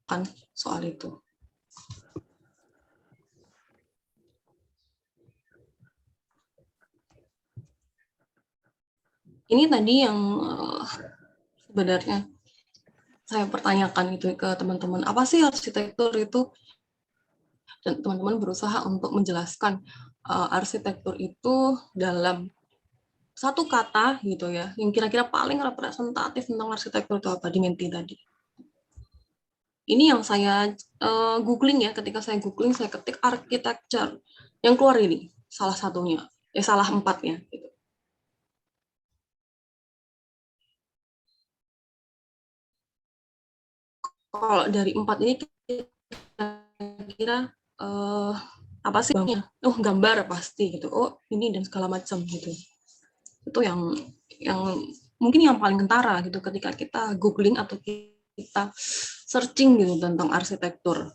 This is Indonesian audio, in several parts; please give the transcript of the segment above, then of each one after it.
tanyakan soal itu. Ini tadi yang sebenarnya saya pertanyakan itu ke teman-teman, apa sih arsitektur itu? Dan teman-teman berusaha untuk menjelaskan arsitektur itu dalam satu kata gitu ya, yang kira-kira paling representatif tentang arsitektur itu apa di Menti tadi. Ini yang saya googling ya, ketika saya googling, saya ketik architecture, yang keluar ini, salah satunya, salah 4-nya. Gitu. Kalau dari 4 ini kira-kira apa sih bangnya? Oh, gambar pasti gitu. Oh, ini dan segala macam gitu. Itu yang mungkin yang paling kentara gitu ketika kita googling atau kita searching gitu tentang arsitektur.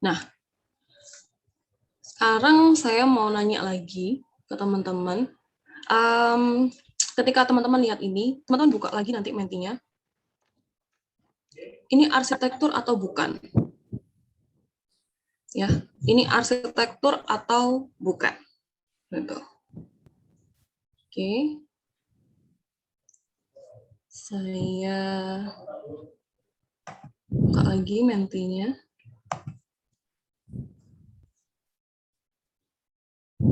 Nah, sekarang saya mau nanya lagi ke teman-teman. Ketika teman-teman lihat ini, teman-teman buka lagi nanti Mentinya. Ini arsitektur atau bukan? Ya, ini arsitektur atau bukan? Gitu. Oke. Saya buka lagi Mentinya.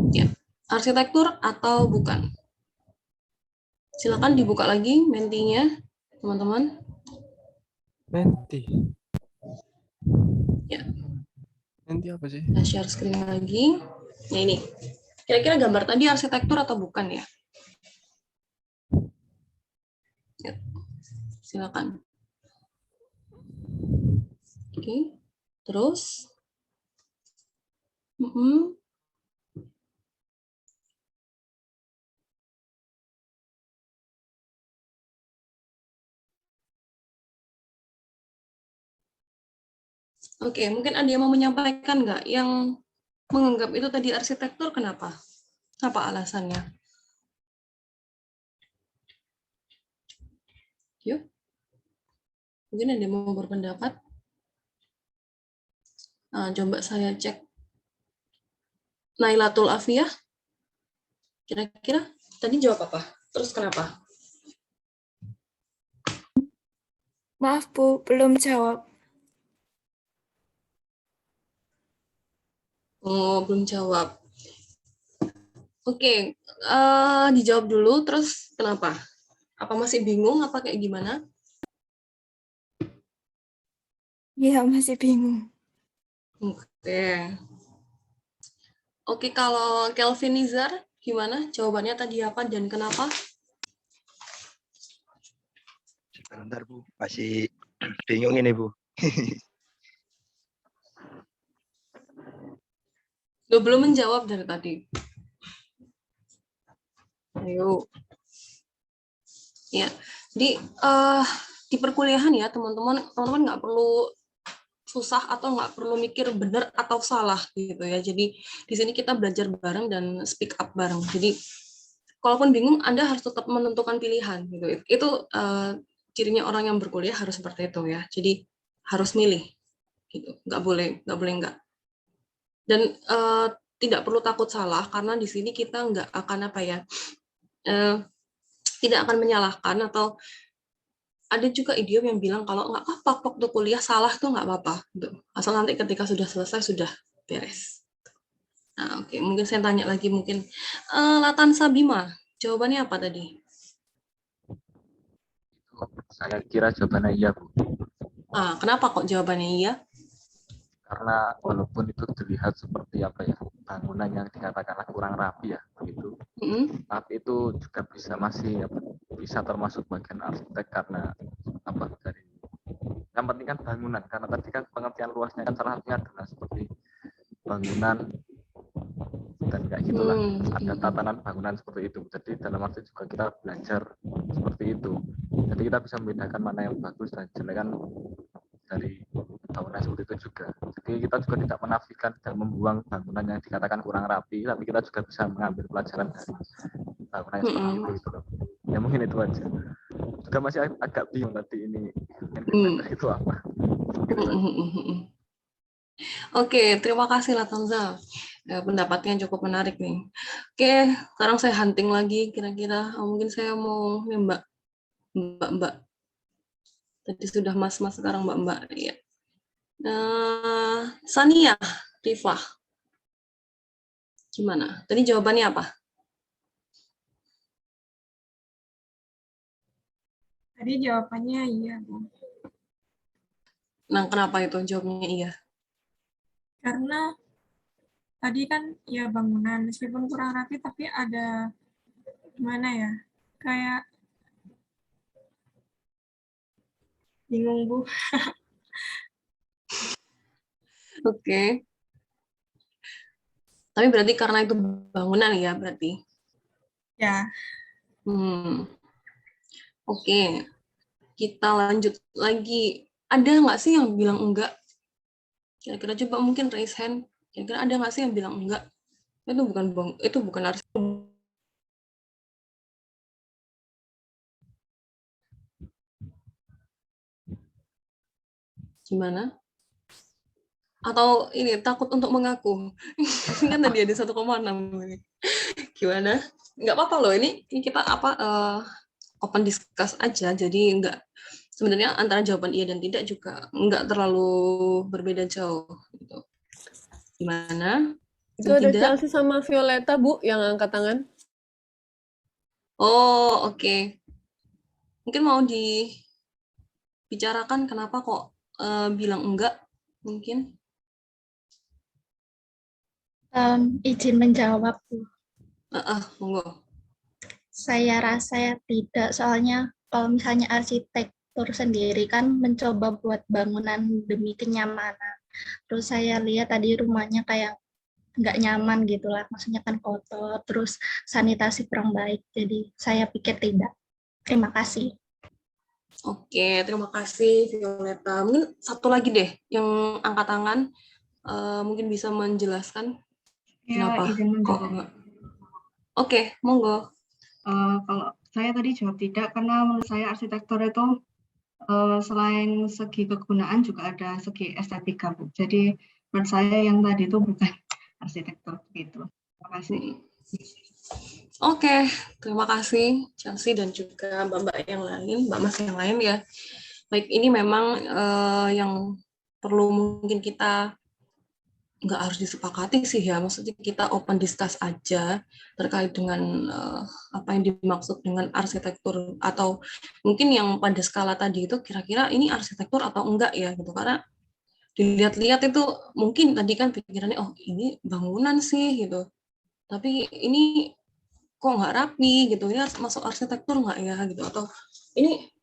Ya, arsitektur atau bukan? Silakan dibuka lagi Mentinya, teman-teman. Menti. Ya. Menti apa sih? Saya share screen lagi. Nah ini, kira-kira gambar tadi arsitektur atau bukan ya? Ya. Silakan. Oke, terus. Oke, mungkin ada yang mau menyampaikan nggak yang menganggap itu tadi arsitektur, kenapa? Apa alasannya? Yuk, mungkin ada yang mau berpendapat. Nah, coba saya cek Nailatul Afiyah. Kira-kira tadi jawab apa? Terus kenapa? Maaf Bu, belum jawab. Oh, belum jawab. Oke, dijawab dulu, terus kenapa? Apa masih bingung, apa kayak gimana? Iya, masih bingung. Oke. Oke, kalau Kelvin Nizar, gimana? Jawabannya tadi apa dan kenapa? Sebentar Bu, masih bingung ini Bu. Belum menjawab dari tadi. Ayo. Ya, di perkuliahan ya teman-teman nggak perlu susah atau nggak perlu mikir benar atau salah gitu ya. Jadi di sini kita belajar bareng dan speak up bareng. Jadi kalaupun bingung, Anda harus tetap menentukan pilihan gitu. Itu cirinya orang yang berkuliah harus seperti itu ya. Jadi harus milih gitu. Nggak boleh nggak. Dan tidak perlu takut salah karena di sini kita nggak akan apa ya. Tidak akan menyalahkan atau ada juga idiom yang bilang kalau nggak apa-apa waktu kuliah salah tuh nggak apa-apa, gitu. Asal nanti ketika sudah selesai sudah beres. Nah, oke, mungkin saya tanya lagi mungkin Latansa Bima, jawabannya apa tadi? Saya kira jawabannya iya Bu. Kenapa kok jawabannya iya? Karena walaupun itu dilihat seperti apa ya, bangunan yang dikatakanlah kurang rapi ya begitu, tapi itu juga bisa termasuk bagian arsitek karena apa dari yang penting kan bangunan, karena tadi kan pengertian luasnya kan salah satunya adalah seperti bangunan dan kayak gitulah, ada tatanan bangunan seperti itu. Jadi dalam arti juga kita belajar seperti itu, jadi kita bisa membedakan mana yang bagus dan jelek kan dari bangunan seperti itu juga. Jadi kita juga tidak menafikan dan membuang bangunan yang dikatakan kurang rapi, tapi kita juga bisa mengambil pelajaran dari bangunan yang seperti itu gitu loh. Ya mungkin itu aja. Juga masih agak bingung tadi ini itu apa. Gitu kan. Oke, terima kasih Latanza. Pendapatnya cukup menarik nih. Oke, sekarang saya hunting lagi kira-kira. Mungkin saya mau nih Mbak. Tadi sudah Mas, sekarang Mbak. Ya. Sania, Rifah. Gimana? Tadi jawabannya apa? Tadi jawabannya iya, Bu. Nah, kenapa itu jawabnya iya? Karena tadi kan ya bangunan, meskipun kurang rapi, tapi ada gimana ya, kayak bingung, Bu. Oke. Tapi berarti karena itu bangunan ya berarti. Ya, Oke. Kita lanjut lagi. Ada nggak sih yang bilang enggak? Kira-kira coba mungkin raise hand. Kira-kira ada nggak sih yang bilang enggak? Itu bukan harus. Gimana? Atau ini takut untuk mengaku? Kan tadi ada 1,6. Gimana? Nggak apa-apa loh. Ini kita open discuss aja. Jadi nggak, sebenarnya antara jawaban iya dan tidak juga nggak terlalu berbeda jauh. Gitu. Gimana? Itu ada Tidak? Chelsea sama Violeta, Bu, yang angkat tangan. Oh, oke. Mungkin mau dibicarakan kenapa kok bilang enggak? Mungkin. Izin menjawab, Bu. Monggo. Saya rasa ya tidak, soalnya kalau misalnya arsitektur sendiri kan mencoba buat bangunan demi kenyamanan. Terus saya lihat tadi rumahnya kayak nggak nyaman gitu lah, maksudnya kan kotor, terus sanitasi kurang baik. Jadi saya pikir tidak. Terima kasih. Oke, terima kasih Violeta. Mungkin satu lagi deh yang angkat tangan, mungkin bisa menjelaskan kenapa kok enggak. Oke, monggo. Kalau saya tadi jawab tidak, karena menurut saya arsitektur itu selain segi kegunaan juga ada segi estetika, Bu. Jadi menurut saya yang tadi itu bukan arsitektur gitu. Terima kasih. Oke, terima kasih Chelsea dan juga Mbak-mbak yang lain, Mbak-mas yang lain ya. Baik, ini memang yang perlu mungkin kita nggak harus disepakati sih ya, maksudnya kita open discuss aja terkait dengan apa yang dimaksud dengan arsitektur, atau mungkin yang pada skala tadi itu kira-kira ini arsitektur atau enggak ya gitu, karena dilihat-lihat itu mungkin tadi kan pikirannya oh ini bangunan sih gitu, tapi ini kok nggak rapi gitu, ini masuk arsitektur nggak ya gitu, atau ini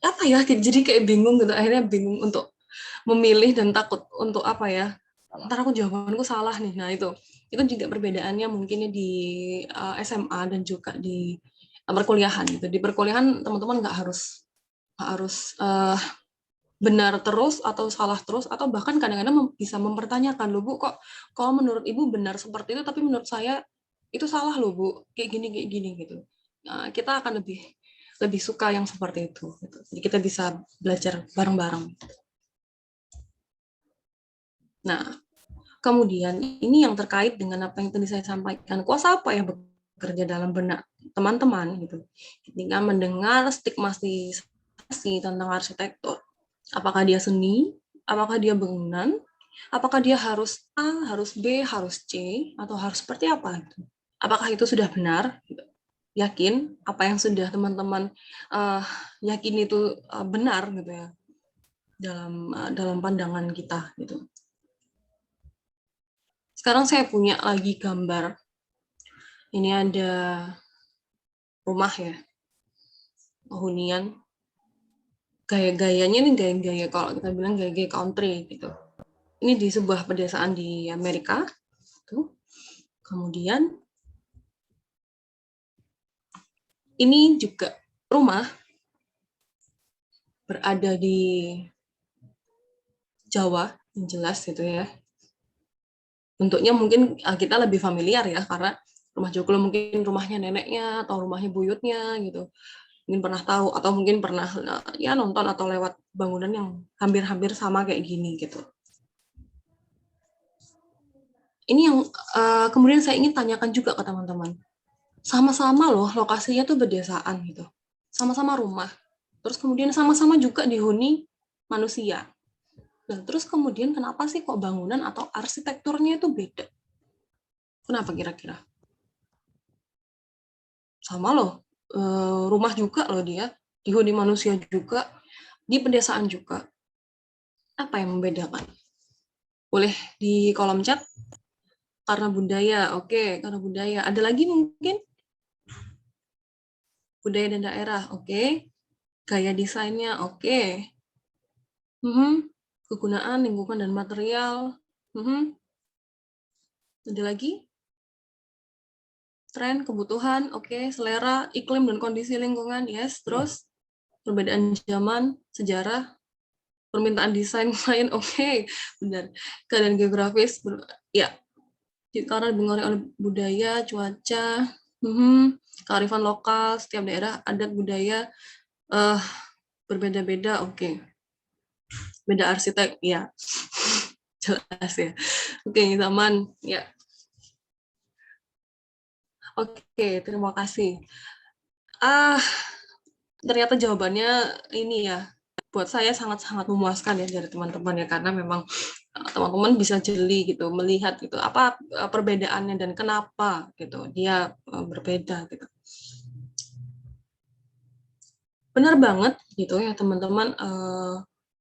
apa ya, jadi kayak bingung gitu, akhirnya bingung untuk memilih dan takut untuk apa ya, ntar aku jawabanku salah nih. Nah itu juga perbedaannya mungkin di SMA dan juga di perkuliahan gitu. Di perkuliahan teman-teman nggak harus benar terus atau salah terus, atau bahkan kadang-kadang bisa mempertanyakan, loh Bu, kok kalau menurut Ibu benar seperti itu tapi menurut saya itu salah loh Bu, kayak gini gitu. Nah, kita akan lebih suka yang seperti itu gitu. Jadi kita bisa belajar bareng-bareng. Nah, kemudian ini yang terkait dengan apa yang tadi saya sampaikan, kuasa apa yang bekerja dalam benak teman-teman gitu ketika mendengar stigmatisasi tentang arsitektur. Apakah dia seni, apakah dia bangunan, apakah dia harus A, harus B, harus C, atau harus seperti apa gitu. Apakah itu sudah benar? Yakin apa yang sudah teman-teman yakin itu benar gitu ya dalam pandangan kita gitu. Sekarang saya punya lagi gambar. Ini ada rumah ya, hunian. Gaya-gayanya ini gaya-gaya, kalau kita bilang gaya-gaya country gitu. Ini di sebuah pedesaan di Amerika. Tuh. Kemudian ini juga rumah berada di Jawa, yang jelas gitu ya. Bentuknya mungkin kita lebih familiar ya, karena rumah Joglo mungkin rumahnya neneknya atau rumahnya buyutnya gitu. Mungkin pernah tahu atau mungkin pernah ya nonton atau lewat bangunan yang hampir-hampir sama kayak gini gitu. Ini yang kemudian saya ingin tanyakan juga ke teman-teman. Sama-sama loh lokasinya tuh berdesaan gitu. Sama-sama rumah. Terus kemudian sama-sama juga dihuni manusia. Nah, terus kemudian kenapa sih kok bangunan atau arsitekturnya itu beda? Kenapa kira-kira? Sama loh, rumah juga loh dia, dihuni manusia juga, di pedesaan juga. Apa yang membedakan? Boleh di kolom chat? Karena budaya, oke, karena budaya. Ada lagi mungkin? Budaya dan daerah, oke. Gaya desainnya, oke. Kegunaan, lingkungan, dan material. Ada lagi? Tren, kebutuhan, oke. Selera, iklim, dan kondisi lingkungan, yes. Terus, perbedaan zaman, sejarah, permintaan desain klien, oke. Benar. Keadaan geografis, ya. Karena dipengaruhi oleh budaya, cuaca, kearifan lokal, setiap daerah, adat, budaya, berbeda-beda, oke. Beda arsitek, ya. Jelas ya. Oke, zaman, ya. Oke, terima kasih. Ternyata jawabannya ini ya, buat saya sangat-sangat memuaskan ya dari teman-teman ya, karena memang teman-teman bisa jeli gitu, melihat gitu apa perbedaannya dan kenapa gitu dia berbeda gitu. Benar banget gitu ya teman-teman,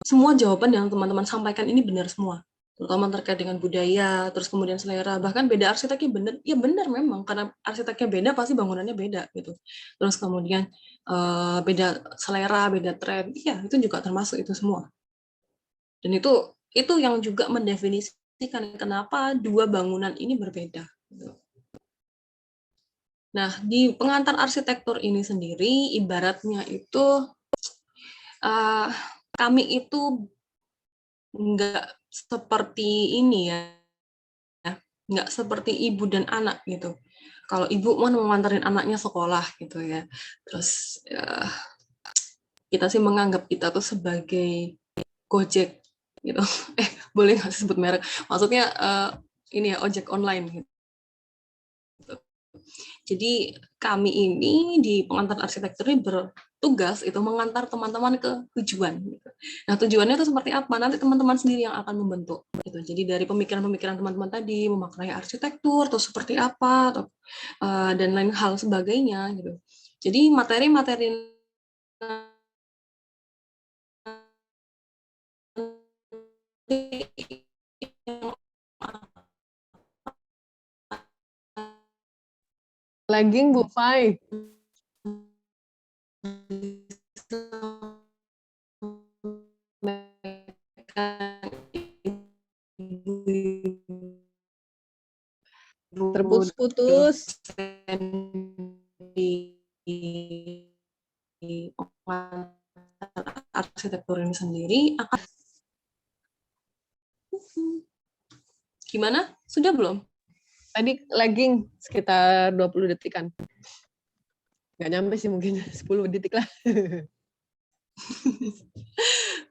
semua jawaban yang teman-teman sampaikan ini benar semua, terutama terkait dengan budaya, terus kemudian selera, bahkan beda arsiteknya benar, ya benar memang, karena arsiteknya beda pasti bangunannya beda gitu. Terus kemudian beda selera, beda tren, ya itu juga termasuk itu semua. Dan itu yang juga mendefinisikan kenapa dua bangunan ini berbeda. Nah, di pengantar arsitektur ini sendiri, ibaratnya itu kami itu nggak seperti ini ya, nggak seperti ibu dan anak gitu. Kalau ibu mau nganterin anaknya sekolah gitu ya, terus kita sih menganggap kita tuh sebagai Gojek gitu. Boleh nggak sebut merek? Maksudnya ini ya, ojek online gitu. Jadi kami ini di pengantar arsitektur ini bertugas itu mengantar teman-teman ke tujuan. Gitu. Nah tujuannya itu seperti apa? Nanti teman-teman sendiri yang akan membentuk. Gitu. Jadi dari pemikiran-pemikiran teman-teman tadi memaknai arsitektur atau seperti apa atau dan lain hal sebagainya. Gitu. Jadi materi-materi Lagging Bu Fai. Terputus-putus. Di arsitektur ini sendiri akan gimana? Sudah belum? Tadi lagging sekitar 20 detikan. Nggak nyampe sih, mungkin 10 detik lah.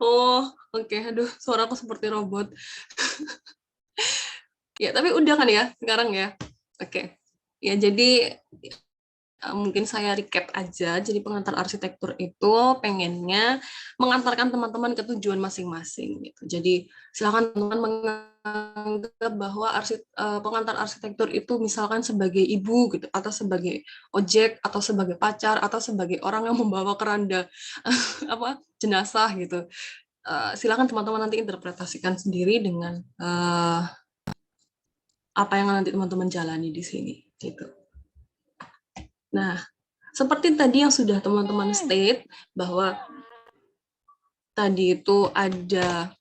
Oh, oke. Aduh, suaraku seperti robot. Ya, tapi udah kan ya sekarang ya? Oke. Ya, jadi mungkin saya recap aja. Jadi pengantar arsitektur itu pengennya mengantarkan teman-teman ke tujuan masing-masing. Gitu. Jadi silakan teman-teman menganggap bahwa pengantar arsitektur itu misalkan sebagai ibu gitu, atau sebagai ojek, atau sebagai pacar, atau sebagai orang yang membawa keranda jenazah gitu. Silakan teman-teman nanti interpretasikan sendiri dengan apa yang nanti teman-teman jalani di sini gitu. Nah, seperti tadi yang sudah teman-teman state bahwa tadi itu ada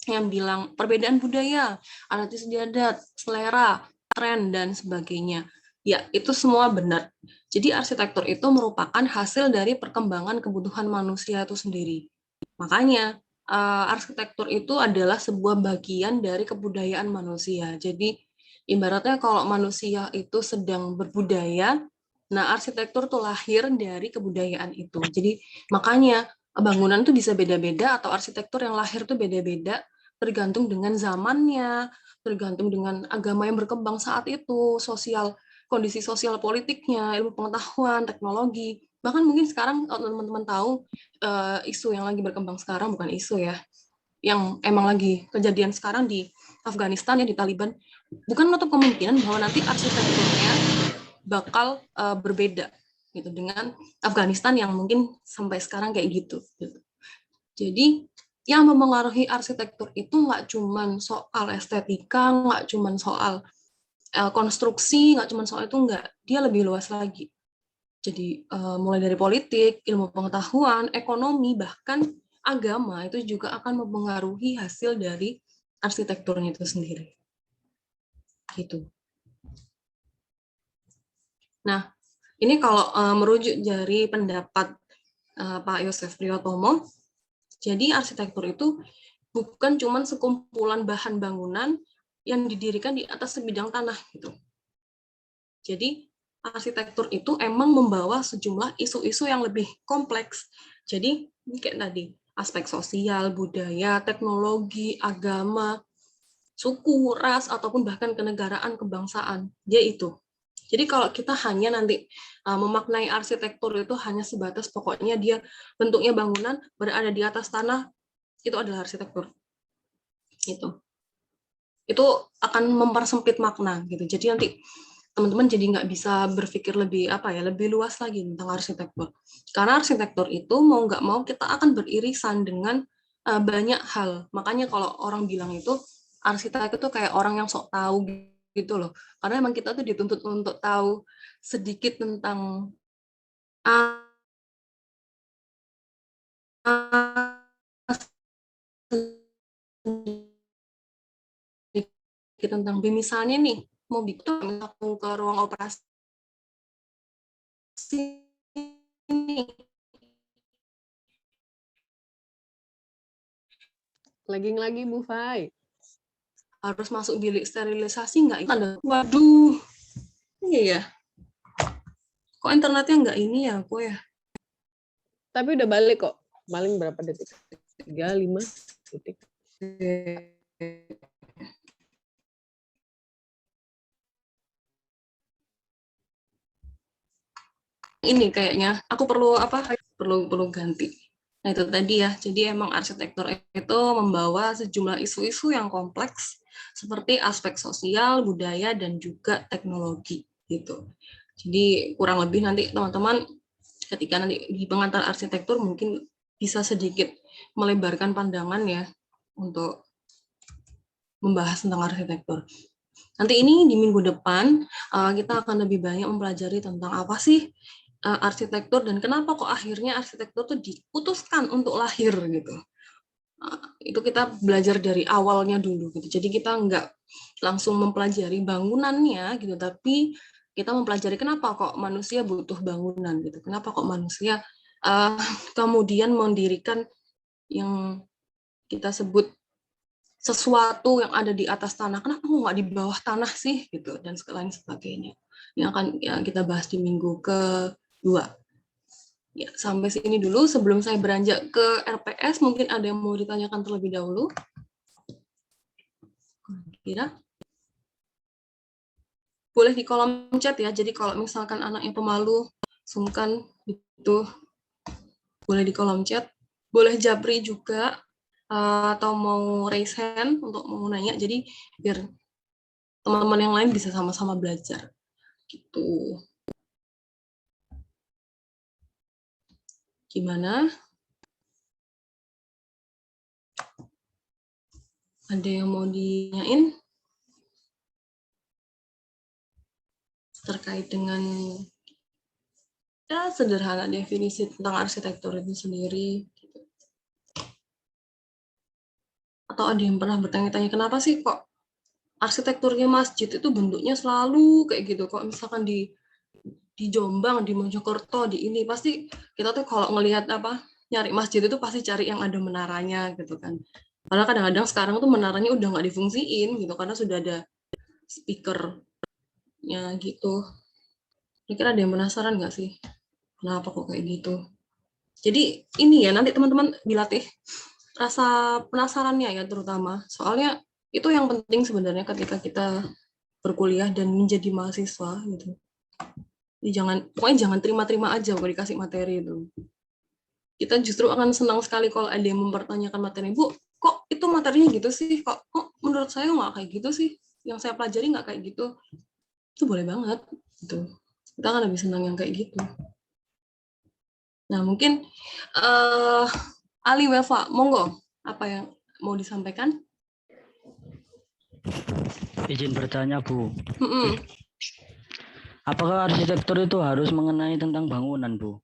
yang bilang perbedaan budaya, adat istiadat, selera, tren dan sebagainya. Ya, itu semua benar. Jadi arsitektur itu merupakan hasil dari perkembangan kebutuhan manusia itu sendiri. Makanya arsitektur itu adalah sebuah bagian dari kebudayaan manusia. Jadi ibaratnya kalau manusia itu sedang berbudaya, nah arsitektur itu lahir dari kebudayaan itu. Jadi makanya bangunan tuh bisa beda-beda atau arsitektur yang lahir tuh beda-beda, tergantung dengan zamannya, tergantung dengan agama yang berkembang saat itu, kondisi sosial politiknya, ilmu pengetahuan, teknologi. Bahkan mungkin sekarang kalau teman-teman tahu isu yang lagi berkembang sekarang, bukan isu ya, yang emang lagi kejadian sekarang di Afghanistan ya, di Taliban, bukan menutup kemungkinan bahwa nanti arsitekturnya bakal berbeda gitu dengan Afghanistan yang mungkin sampai sekarang kayak gitu. Jadi yang mempengaruhi arsitektur itu nggak cuman soal estetika, nggak cuman soal konstruksi, nggak cuman soal itu, nggak. Dia lebih luas lagi. Jadi mulai dari politik, ilmu pengetahuan, ekonomi, bahkan agama itu juga akan mempengaruhi hasil dari arsitekturnya itu sendiri. Gitu. Nah, ini kalau merujuk dari pendapat Pak Yosef Priyotomo, jadi arsitektur itu bukan cuma sekumpulan bahan bangunan yang didirikan di atas sebidang tanah gitu. Jadi arsitektur itu emang membawa sejumlah isu-isu yang lebih kompleks. Jadi kayak tadi, aspek sosial, budaya, teknologi, agama, suku, ras, ataupun bahkan kenegaraan, kebangsaan. Dia itu. Jadi kalau kita hanya nanti memaknai arsitektur itu hanya sebatas pokoknya dia bentuknya bangunan berada di atas tanah, itu adalah arsitektur. Itu akan mempersempit makna gitu. Jadi nanti teman-teman jadi nggak bisa berpikir lebih lebih luas lagi tentang arsitektur. Karena arsitektur itu mau nggak mau kita akan beririsan dengan banyak hal. Makanya kalau orang bilang itu arsitek itu kayak orang yang sok tahu gitu loh. Karena emang kita tuh dituntut untuk tahu sedikit tentang tentang misalnya nih mau bikin aku ke ruang operasi nih. Lagi Bu Fai. Harus masuk bilik sterilisasi nggak? Waduh, iya ya. Kok internetnya nggak ini ya, aku ya? Tapi udah balik kok. Paling berapa detik? 3-5 detik. Ini kayaknya aku perlu ganti. Nah itu tadi ya, jadi emang arsitektur itu membawa sejumlah isu-isu yang kompleks seperti aspek sosial, budaya, dan juga teknologi gitu. Jadi kurang lebih nanti teman-teman ketika nanti di pengantar arsitektur mungkin bisa sedikit melebarkan pandangan ya untuk membahas tentang arsitektur. Nanti ini di minggu depan kita akan lebih banyak mempelajari tentang apa sih arsitektur dan kenapa kok akhirnya arsitektur itu diputuskan untuk lahir gitu. Itu kita belajar dari awalnya dulu gitu. Jadi kita nggak langsung mempelajari bangunannya gitu, tapi kita mempelajari kenapa kok manusia butuh bangunan gitu. Kenapa kok manusia kemudian mendirikan yang kita sebut sesuatu yang ada di atas tanah, kenapa kok nggak di bawah tanah sih gitu, dan lain sebagainya. Yang akan kita bahas di minggu kedua. Ya, sampai sini dulu sebelum saya beranjak ke RPS, mungkin ada yang mau ditanyakan terlebih dahulu. Kira? Boleh di kolom chat ya, jadi kalau misalkan anak yang pemalu, sungkan, itu boleh di kolom chat. Boleh japri juga, atau mau raise hand untuk mau nanya, jadi biar teman-teman yang lain bisa sama-sama belajar. Gitu. Gimana? Ada yang mau dinyain? Terkait dengan ya sederhana definisi tentang arsitektur itu sendiri. Atau ada yang pernah bertanya-tanya kenapa sih kok arsitekturnya masjid itu bentuknya selalu kayak gitu, kok misalkan di Jombang, di Mojokerto, di ini pasti kita tuh kalau ngelihat nyari masjid itu pasti cari yang ada menaranya gitu kan. Karena kadang-kadang sekarang tuh menaranya udah nggak difungsiin gitu karena sudah ada speakernya gitu. Kira-kira ada yang penasaran nggak sih kenapa kok kayak gitu? Jadi ini ya, nanti teman-teman dilatih rasa penasarannya ya terutama. Soalnya itu yang penting sebenarnya ketika kita berkuliah dan menjadi mahasiswa gitu. Jadi pokoknya jangan terima-terima aja kalau dikasih materi itu. Kita justru akan senang sekali kalau ada yang mempertanyakan materi. Bu, kok itu materinya gitu sih? Kok menurut saya nggak kayak gitu sih? Yang saya pelajari nggak kayak gitu. Itu boleh banget. Gitu. Kita akan lebih senang yang kayak gitu. Nah, mungkin Ali Wefa, monggo. Apa yang mau disampaikan? Izin bertanya, Bu. Mm-mm. Apakah arsitektur itu harus mengenai tentang bangunan, Bu?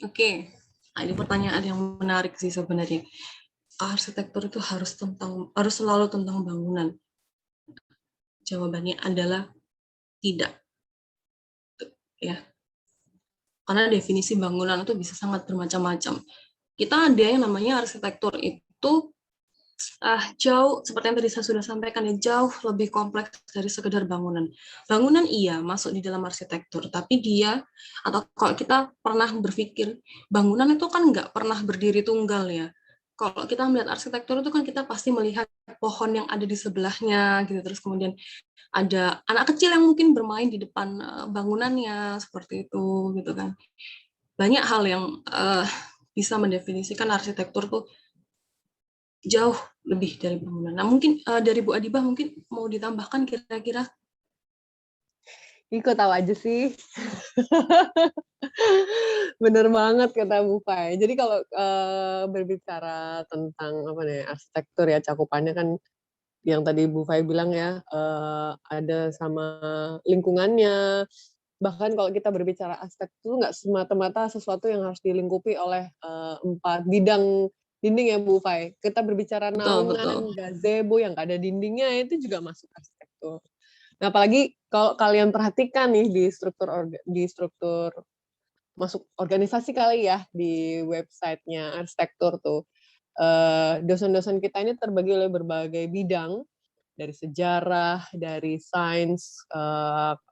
Oke. Nah, ini pertanyaan yang menarik sih sebenarnya. Arsitektur itu harus selalu tentang bangunan. Jawabannya adalah tidak. Ya. Karena definisi bangunan itu bisa sangat bermacam-macam. Kita ada yang namanya arsitektur itu jauh, seperti yang tadi saya sudah sampaikan, ya, jauh lebih kompleks dari sekedar bangunan. Bangunan iya masuk di dalam arsitektur, tapi dia, atau kalau kita pernah berpikir, bangunan itu kan nggak pernah berdiri tunggal ya. Kalau kita melihat arsitektur itu kan kita pasti melihat pohon yang ada di sebelahnya, gitu. Terus kemudian ada anak kecil yang mungkin bermain di depan bangunannya, seperti itu, gitu kan. Banyak hal yang bisa mendefinisikan arsitektur tuh jauh lebih dari bangunan. Nah, mungkin dari Bu Adibah mungkin mau ditambahkan kira-kira. Iko tahu aja sih. Bener banget kata Bu Fai. Jadi kalau berbicara tentang apa nih arsitektur ya, cakupannya kan yang tadi Bu Fai bilang ya, ada sama lingkungannya. Bahkan kalau kita berbicara arsitektur nggak semata-mata sesuatu yang harus dilingkupi oleh 4 bidang dinding ya Bu Fai. Kita berbicara naungan, gazebo yang nggak ada dindingnya itu juga masuk arsitektur. Nah, apalagi kalau kalian perhatikan nih di struktur masuk organisasi kali ya, di websitenya arsitektur tuh. Dosen-dosen kita ini terbagi oleh berbagai bidang, dari sejarah, dari sains,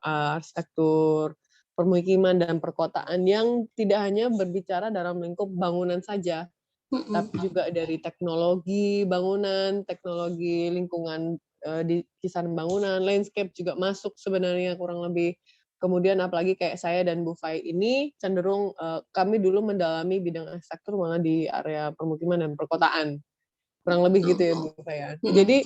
arsitektur, permukiman, dan perkotaan yang tidak hanya berbicara dalam lingkup bangunan saja, tapi juga dari teknologi bangunan, teknologi lingkungan di kisaran bangunan, landscape juga masuk sebenarnya kurang lebih. Kemudian apalagi kayak saya dan Bu Fai ini cenderung kami dulu mendalami bidang arsitektur malah di area permukiman dan perkotaan. Kurang lebih gitu ya Bu Fai ya. Jadi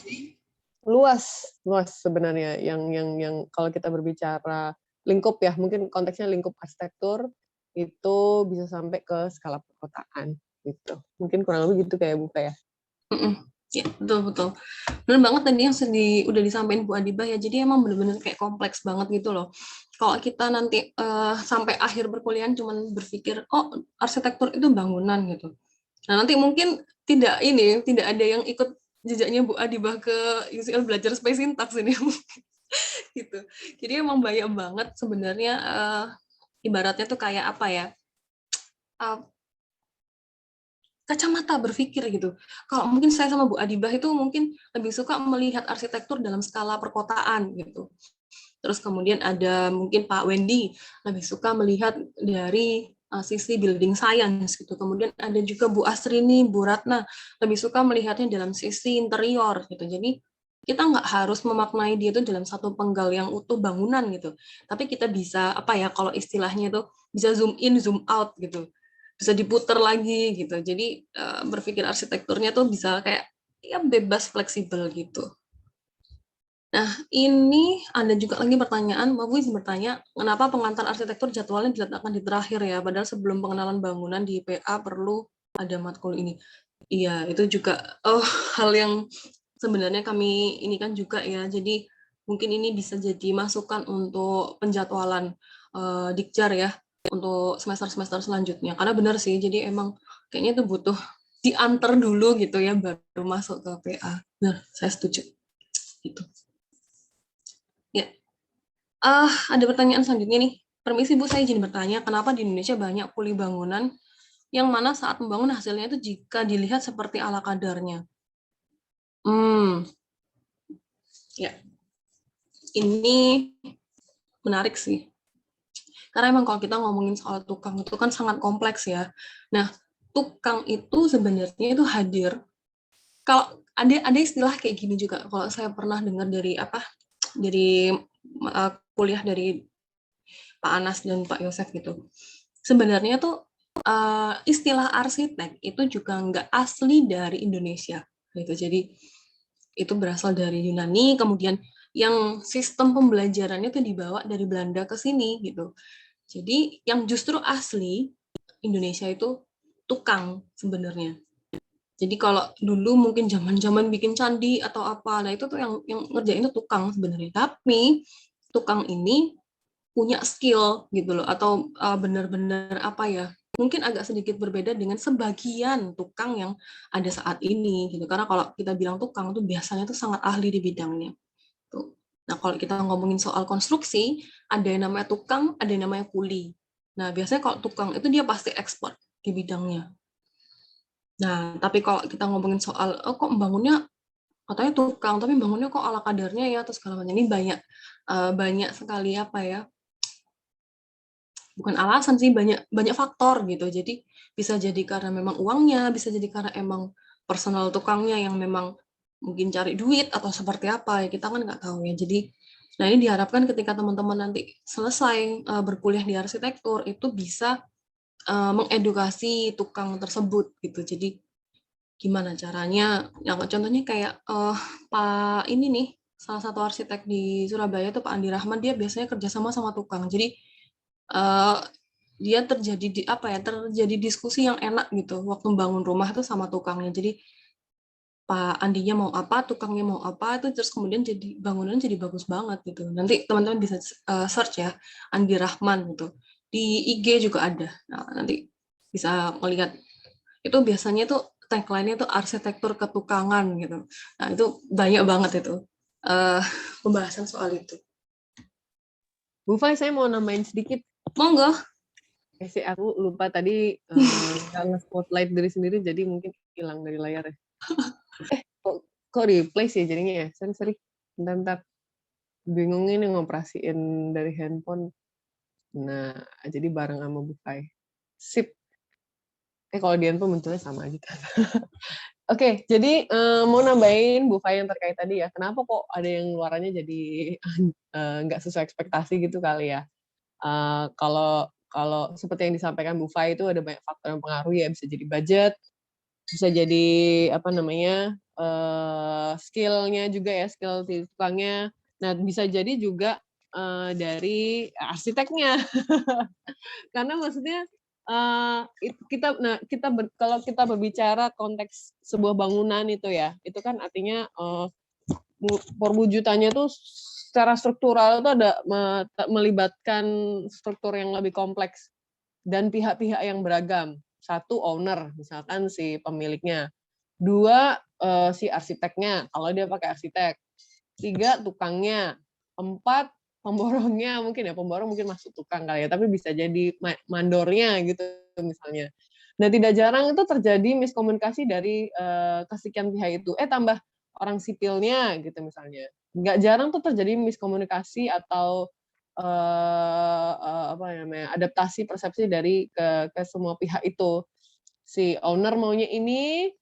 luas sebenarnya yang kalau kita berbicara lingkup ya, mungkin konteksnya lingkup arsitektur itu bisa sampai ke skala perkotaan gitu. Mungkin kurang lebih gitu kayak Bu Fai ya. Ya, betul. Benar banget tadi yang udah disampaikan Bu Adibah ya. Jadi emang benar-benar kayak kompleks banget gitu loh. Kalau kita nanti sampai akhir perkuliahan cuman berpikir, oh arsitektur itu bangunan gitu. Nah nanti mungkin tidak ada yang ikut jejaknya Bu Adibah ke UCL belajar space syntax ini gitu. Jadi emang banyak banget sebenarnya ibaratnya tuh kayak apa ya? Kacamata berpikir gitu. Kalau mungkin saya sama Bu Adibah itu mungkin lebih suka melihat arsitektur dalam skala perkotaan gitu. Terus kemudian ada mungkin Pak Wendy lebih suka melihat dari sisi building science gitu. Kemudian ada juga Bu Asrini, Bu Ratna lebih suka melihatnya dalam sisi interior gitu. Jadi kita nggak harus memaknai dia itu dalam satu penggal yang utuh bangunan gitu. Tapi kita bisa apa ya kalau istilahnya itu bisa zoom in, zoom out gitu. Bisa diputar lagi gitu. Jadi berpikir arsitekturnya tuh bisa kayak ya bebas fleksibel gitu. Nah, ini ada juga lagi pertanyaan, Mbak Wiz bertanya, kenapa pengantar arsitektur jadwalnya diletakkan di terakhir ya, padahal sebelum pengenalan bangunan di PA perlu ada matkul ini. Iya, itu juga hal yang sebenarnya kami ini kan juga ya, jadi mungkin ini bisa jadi masukan untuk penjadwalan Dikjar ya, untuk semester-semester selanjutnya. Karena benar sih, jadi emang kayaknya itu butuh diantar dulu gitu ya, baru masuk ke PA. Nah, saya setuju. Gitu. Ya, ada pertanyaan selanjutnya nih. Permisi Bu, saya izin bertanya, kenapa di Indonesia banyak kuli bangunan yang mana saat membangun hasilnya itu jika dilihat seperti ala kadarnya? Ya, ini menarik sih. Karena emang kalau kita ngomongin soal tukang itu kan sangat kompleks ya. Nah, tukang itu sebenarnya itu hadir. Kalau ada istilah kayak gini juga. Kalau saya pernah dengar dari kuliah dari Pak Anas dan Pak Yosef gitu. Sebenarnya tuh istilah arsitek itu juga nggak asli dari Indonesia gitu. Jadi itu berasal dari Yunani, kemudian yang sistem pembelajarannya tuh dibawa dari Belanda ke sini gitu. Jadi yang justru asli Indonesia itu tukang sebenarnya. Jadi kalau dulu mungkin zaman-zaman bikin candi atau apa, nah itu tuh yang ngerjain itu tukang sebenarnya. Tapi tukang ini punya skill gitu loh, atau benar-benar apa ya? Mungkin agak sedikit berbeda dengan sebagian tukang yang ada saat ini gitu. Karena kalau kita bilang tukang tuh biasanya tuh sangat ahli di bidangnya. Tuh. Nah, kalau kita ngomongin soal konstruksi, ada yang namanya tukang, ada yang namanya kuli. Nah, biasanya kalau tukang itu dia pasti expert di bidangnya. Nah, tapi kalau kita ngomongin soal, oh kok bangunnya katanya tukang, tapi bangunnya kok ala kadarnya ya, terus segala macam. Ini banyak sekali apa ya, bukan alasan sih, banyak faktor gitu. Jadi bisa jadi karena memang uangnya, bisa jadi karena emang personal tukangnya yang memang mungkin cari duit atau seperti apa ya, kita kan nggak tahu ya. Jadi nah ini diharapkan ketika teman-teman nanti selesai berkuliah di arsitektur itu bisa mengedukasi tukang tersebut gitu. Jadi gimana caranya? Yang contohnya kayak Pak ini nih, salah satu arsitek di Surabaya tuh Pak Andi Rahman, dia biasanya kerjasama sama tukang. Jadi dia terjadi diskusi yang enak gitu waktu bangun rumah itu sama tukangnya. Jadi Pak Andinya mau apa, tukangnya mau apa, itu terus kemudian jadi bangunan jadi bagus banget gitu. Nanti teman-teman bisa search ya, Andi Rahman gitu. Di IG juga ada. Nah, nanti bisa melihat. Itu biasanya tuh tagline-nya tuh arsitektur ketukangan gitu. Nah, itu banyak banget itu pembahasan soal itu. Bu Fai, saya mau nambahin sedikit. Monggo. Sih, aku lupa tadi nggak nge-spotlight diri sendiri, jadi mungkin hilang dari layar ya. Kok replay sih jadinya ya? Sorry. Bentar. Bingung ini ngoperasiin dari handphone. Nah, jadi bareng sama Bu Fai. Sip. Kalau di handphone munculnya sama aja. Oke, jadi mau nambahin Bu Fai yang terkait tadi ya. Kenapa kok ada yang luarannya jadi nggak sesuai ekspektasi gitu kali ya? Kalau seperti yang disampaikan Bu Fai itu ada banyak faktor yang pengaruh ya, bisa jadi budget, bisa jadi apa namanya skill-nya juga ya, skill si tukangnya. Nah, bisa jadi juga dari arsiteknya, karena maksudnya kalau kita berbicara konteks sebuah bangunan itu ya, itu kan artinya perwujudannya tuh secara struktural itu ada melibatkan struktur yang lebih kompleks dan pihak-pihak yang beragam. Satu, owner, misalkan si pemiliknya. Dua, si arsiteknya, kalau dia pakai arsitek. Tiga, tukangnya. Empat, pemborongnya, mungkin masuk tukang kali ya, tapi bisa jadi mandornya gitu misalnya. Nah, tidak jarang itu terjadi miskomunikasi dari kesekian pihak itu. Tambah orang sipilnya gitu misalnya. Nggak jarang tuh terjadi miskomunikasi atau adaptasi persepsi dari ke semua pihak itu. Si owner maunya ini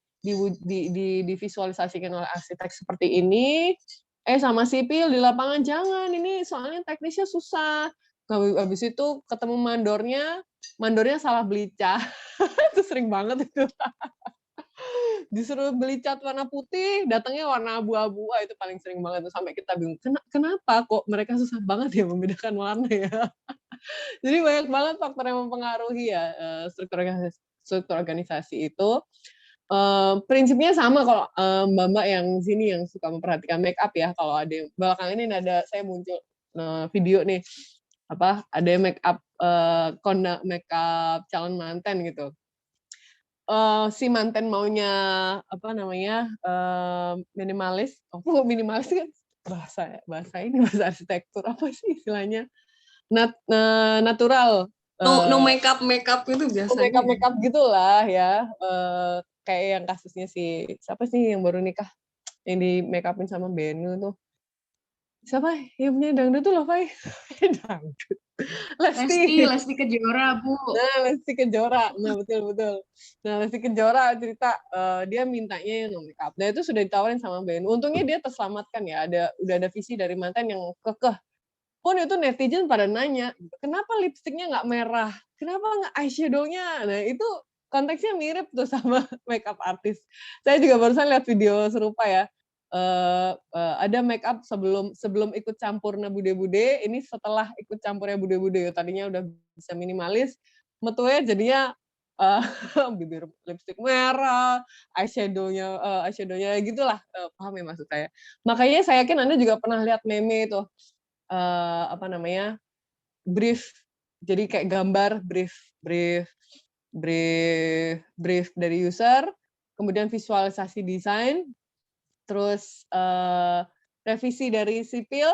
divisualisasikan oleh arsitek seperti ini, sama sipil di lapangan jangan, ini soalnya teknisnya susah. Habis itu ketemu mandornya salah beli cat. Itu sering banget itu. Disuruh beli cat warna putih, datangnya warna abu-abu. Itu paling sering banget tuh, sampai kita bingung. Kenapa kok mereka susah banget ya membedakan warna ya? Jadi banyak banget faktor yang mempengaruhi ya struktur organisasi itu. Prinsipnya sama kalau mbak-mbak yang sini yang suka memperhatikan make up ya. Kalau ada belakang ini ada saya muncul video nih, ada make up calon manten gitu. Si manten maunya minimalis. Minimalis kan bahasa arsitektur apa sih istilahnya? Natural. No makeup itu biasanya. Makeup gitulah ya. Kayak yang kasusnya siapa sih yang baru nikah yang di make upin sama Benu tuh. siapa yang punya dangdut tuh loh, Fai? Dangdut. Lesti Kejora, Bu. Nah, Lesti Kejora. Nah, betul. Nah, Lesti Kejora cerita dia mintanya yang make up. Nah, itu sudah ditawarin sama Ben. Untungnya dia terselamatkan ya. Udah ada visi dari mantan yang kekeh. Pun itu netizen pada nanya, kenapa lipstiknya nggak merah? Kenapa nggak eyeshadow-nya? Nah, itu konteksnya mirip tuh sama makeup artis. Saya juga barusan lihat video serupa ya. Ada make up sebelum ikut campurnya bude-bude, ini setelah ikut campurnya bude-bude. Tadinya udah bisa minimalis, metunya jadinya bibir lipstik merah, eyeshadow-nya gitulah, paham ya maksud saya. Makanya saya yakin Anda juga pernah lihat meme itu, brief, jadi kayak gambar brief dari user, kemudian visualisasi desain, terus revisi dari sipil,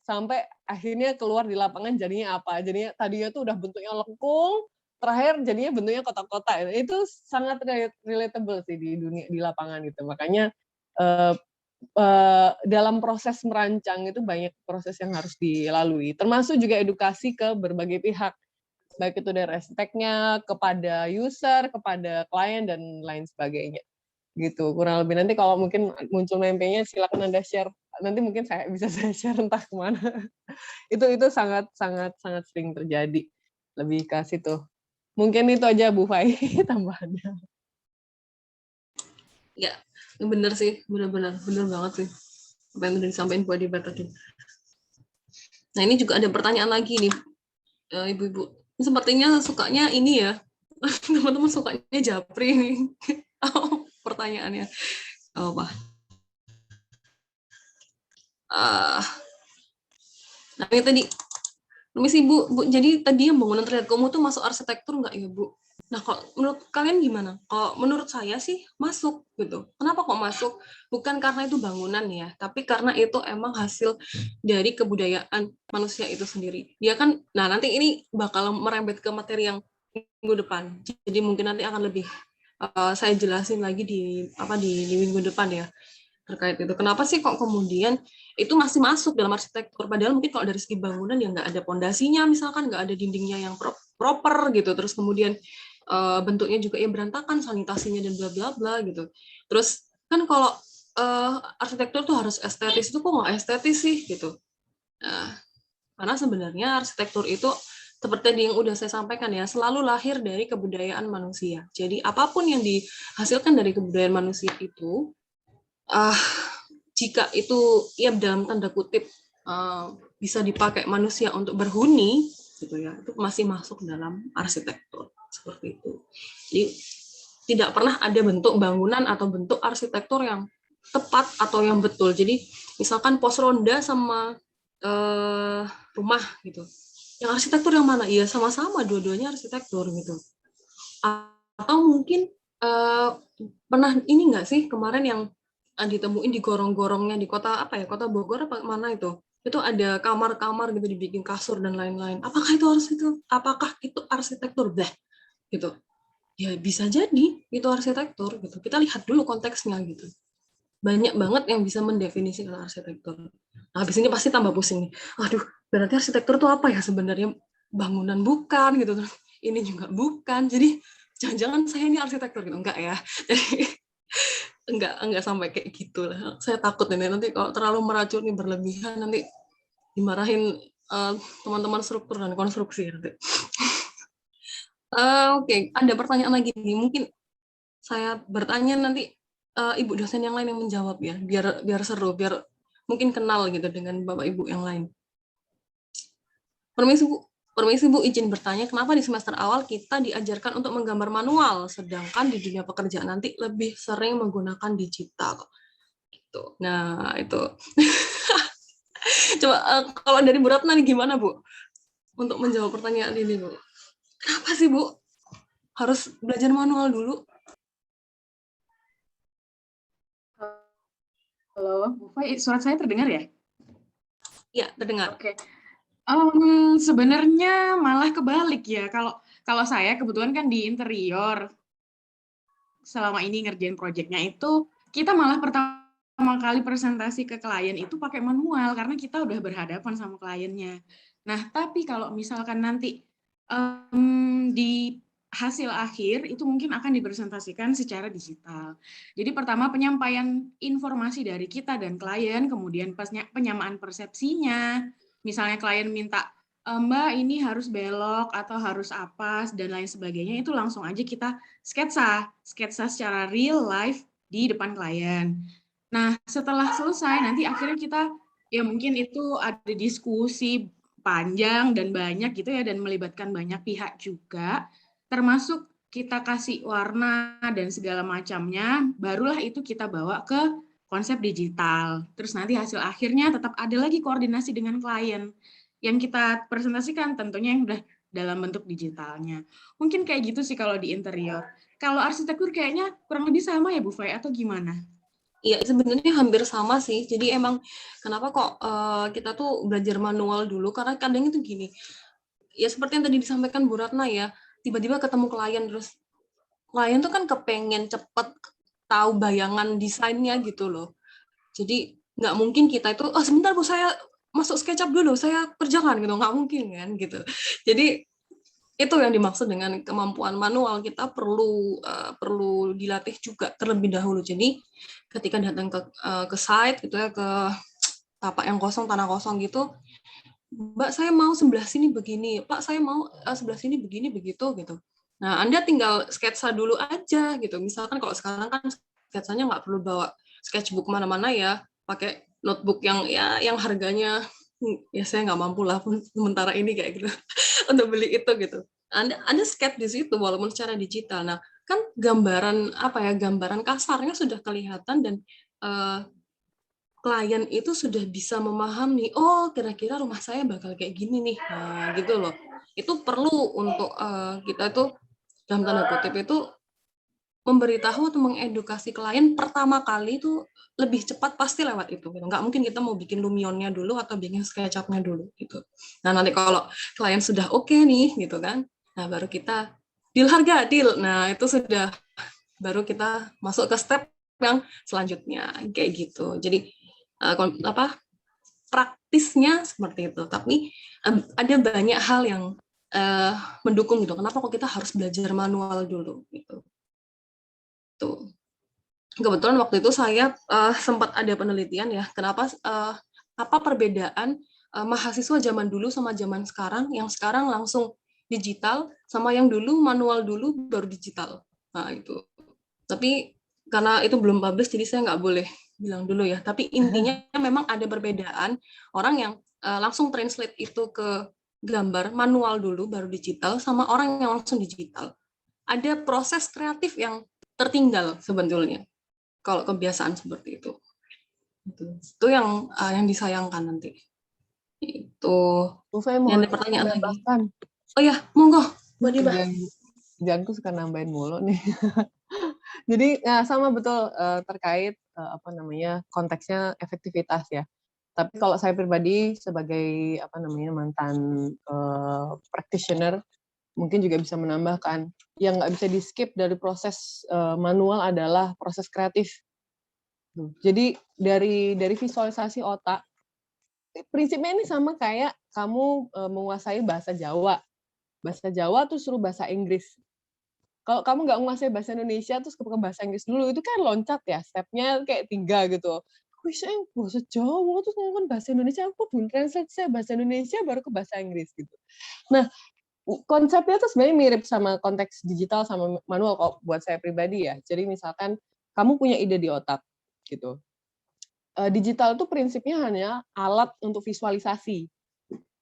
sampai akhirnya keluar di lapangan jadinya apa. Jadinya tadinya tuh udah bentuknya lengkung, terakhir jadinya bentuknya kotak-kotak. Itu sangat relatable sih di lapangan gitu. Makanya dalam proses merancang itu banyak proses yang harus dilalui, termasuk juga edukasi ke berbagai pihak, baik itu dari arsiteknya, kepada user, kepada klien, dan lain sebagainya. Gitu, kurang lebih. Nanti kalau mungkin muncul meme-nya, silakan Anda share. Nanti mungkin bisa saya share entah kemana. itu sangat sering terjadi. Lebih ke situ. Mungkin itu aja Bu Fai tambahannya. Ya, bener sih, bener banget sih apa yang udah disampaikan Bu Adiba tadi. Nah, ini juga ada pertanyaan lagi nih, ibu-ibu. Sepertinya sukanya ini ya, teman-teman sukanya japri nih. Pertanyaannya apa? Nah, ini tadi, permisi Bu, jadi tadi yang bangunan terlihat kumuh tuh masuk arsitektur nggak ya Bu? Nah, kalau menurut kalian gimana? Kalau menurut saya sih masuk gitu. Kenapa kok masuk? Bukan karena itu bangunan ya, tapi karena itu emang hasil dari kebudayaan manusia itu sendiri. Dia kan, nah nanti ini bakal merembet ke materi yang minggu depan. Jadi mungkin nanti akan lebih saya jelasin lagi di minggu depan ya terkait itu. Kenapa sih kok kemudian itu masih masuk dalam arsitektur? Padahal mungkin kalau dari segi bangunan ya nggak ada pondasinya, misalkan nggak ada dindingnya yang proper gitu. Terus kemudian bentuknya juga ya berantakan, sanitasinya dan bla bla bla gitu. Terus kan kalau arsitektur tuh harus estetis, itu kok nggak estetis sih gitu. Nah, karena sebenarnya arsitektur itu seperti yang udah saya sampaikan ya, selalu lahir dari kebudayaan manusia. Jadi apapun yang dihasilkan dari kebudayaan manusia itu, jika itu ya dalam tanda kutip bisa dipakai manusia untuk berhuni, gitu ya, itu masih masuk dalam arsitektur. Seperti itu. Jadi tidak pernah ada bentuk bangunan atau bentuk arsitektur yang tepat atau yang betul. Jadi misalkan pos ronda sama rumah gitu. Yang arsitektur yang mana? Iya sama-sama, dua-duanya arsitektur gitu. Atau mungkin pernah ini nggak sih kemarin yang ditemuin di gorong-gorongnya di kota Bogor apa mana itu ada kamar-kamar gitu dibikin kasur dan lain-lain. Apakah itu arsitektur? Gitu ya, bisa jadi itu arsitektur gitu. Kita lihat dulu konteksnya gitu. Banyak banget yang bisa mendefinisikan arsitektur. Nah, habis ini pasti tambah pusing nih. Aduh, berarti arsitektur itu apa ya sebenarnya? Bangunan bukan gitu. Ini juga bukan. Jadi jangan-jangan saya ini arsitektur gitu. Enggak ya. Jadi enggak sampai kayak gitu lah. Saya takut ini nanti kalau terlalu meracuni berlebihan nanti dimarahin teman-teman struktur dan konstruksi nanti. Oke, ada pertanyaan lagi nih. Mungkin saya bertanya nanti ibu dosen yang lain yang menjawab ya, biar seru, biar mungkin kenal gitu dengan bapak ibu yang lain. Permisi Bu, izin bertanya, kenapa di semester awal kita diajarkan untuk menggambar manual, sedangkan di dunia pekerjaan nanti lebih sering menggunakan digital? Gitu. Nah itu. Coba kalau dari Bu Ratna nih gimana Bu? Untuk menjawab pertanyaan ini Bu. Kenapa sih Bu harus belajar manual dulu? Halo, Bu Fai, surat saya terdengar ya? Ya, terdengar. Oke. Sebenarnya malah kebalik ya. Kalau saya kebetulan kan di interior, selama ini ngerjain proyeknya itu kita malah pertama kali presentasi ke klien itu pakai manual karena kita udah berhadapan sama kliennya. Nah, tapi kalau misalkan nanti di hasil akhir itu mungkin akan dipresentasikan secara digital. Jadi pertama penyampaian informasi dari kita dan klien, kemudian penyamaan persepsinya. Misalnya klien minta, Mbak ini harus belok atau harus apa dan lain sebagainya, itu langsung aja kita sketsa secara real life di depan klien. Nah, setelah selesai nanti akhirnya kita ya mungkin itu ada diskusi panjang dan banyak gitu ya, dan melibatkan banyak pihak juga, termasuk kita kasih warna dan segala macamnya, barulah itu kita bawa ke konsep digital. Terus nanti hasil akhirnya tetap ada lagi koordinasi dengan klien yang kita presentasikan tentunya yang udah dalam bentuk digitalnya. Mungkin kayak gitu sih kalau di interior. Kalau arsitektur kayaknya kurang lebih sama ya Bu Fai, atau gimana? Iya, sebenarnya hampir sama sih. Jadi emang kenapa kok kita tuh belajar manual dulu, karena kadang itu gini, ya seperti yang tadi disampaikan Bu Ratna ya, tiba-tiba ketemu klien, terus klien tuh kan kepengen cepet tahu bayangan desainnya gitu loh. Jadi nggak mungkin kita itu, oh sebentar Bu, saya masuk SketchUp dulu, saya kerjakan gitu, nggak mungkin kan gitu. Jadi itu yang dimaksud dengan kemampuan manual, kita perlu dilatih juga terlebih dahulu. Jadi ketika datang ke site gitu ya, ke tapak yang kosong, tanah kosong gitu, Mbak saya mau sebelah sini begini, Pak saya mau sebelah sini begini begitu gitu. Nah Anda tinggal sketsa dulu aja gitu. Misalkan kalau sekarang kan sketsanya nggak perlu bawa sketchbook kemana-mana ya, pakai notebook yang harganya ya saya nggak mampu lah pun sementara ini kayak gitu untuk beli itu gitu. Anda sketch di situ walaupun secara digital. Nah, kan gambaran kasarnya sudah kelihatan dan klien itu sudah bisa memahami, oh kira-kira rumah saya bakal kayak gini nih, nah, gitu loh. Itu perlu untuk kita itu dalam tanda kutip itu memberitahu atau mengedukasi klien pertama kali itu lebih cepat pasti lewat itu gitu. Nggak mungkin kita mau bikin Lumionnya dulu atau bikin SketchUp-nya dulu gitu. Nah nanti kalau klien sudah oke nih gitu kan, nah baru kita deal harga, deal. Nah itu sudah baru kita masuk ke step yang selanjutnya kayak gitu. Jadi praktisnya seperti itu. Tapi ada banyak hal yang mendukung gitu. Kenapa kok kita harus belajar manual dulu gitu. Tuh. Kebetulan waktu itu saya sempat ada penelitian ya, kenapa apa perbedaan mahasiswa zaman dulu sama zaman sekarang, yang sekarang langsung digital sama yang dulu manual dulu baru digital. Nah itu. Tapi karena itu belum publish jadi saya nggak boleh bilang dulu ya. Tapi intinya memang ada perbedaan orang yang langsung translate itu ke gambar manual dulu baru digital sama orang yang langsung digital. Ada proses kreatif yang tertinggal sebetulnya kalau kebiasaan seperti itu. Itu yang disayangkan nanti. Itu. Yang ada pertanyaan lagi. Oh ya, monggo. Janganku suka nambahin mulu nih. Jadi sama betul terkait konteksnya efektivitas ya. Tapi kalau saya pribadi sebagai mantan practitioner mungkin juga bisa menambahkan yang nggak bisa di skip dari proses manual adalah proses kreatif. Jadi dari visualisasi otak, prinsipnya ini sama kayak kamu menguasai bahasa Jawa. Bahasa Jawa tuh suruh bahasa Inggris. Kalau kamu nggak menguasai bahasa Indonesia terus ke bahasa Inggris dulu, itu kan loncat ya, stepnya kayak 3 gitu. Saya bahasa Jawa terus ngomong bahasa Indonesia, aku belum translate saya bahasa Indonesia baru ke bahasa Inggris gitu. Nah, konsepnya tuh sebenarnya mirip sama konteks digital sama manual kok buat saya pribadi ya. Jadi misalkan kamu punya ide di otak gitu. Digital tuh prinsipnya hanya alat untuk visualisasi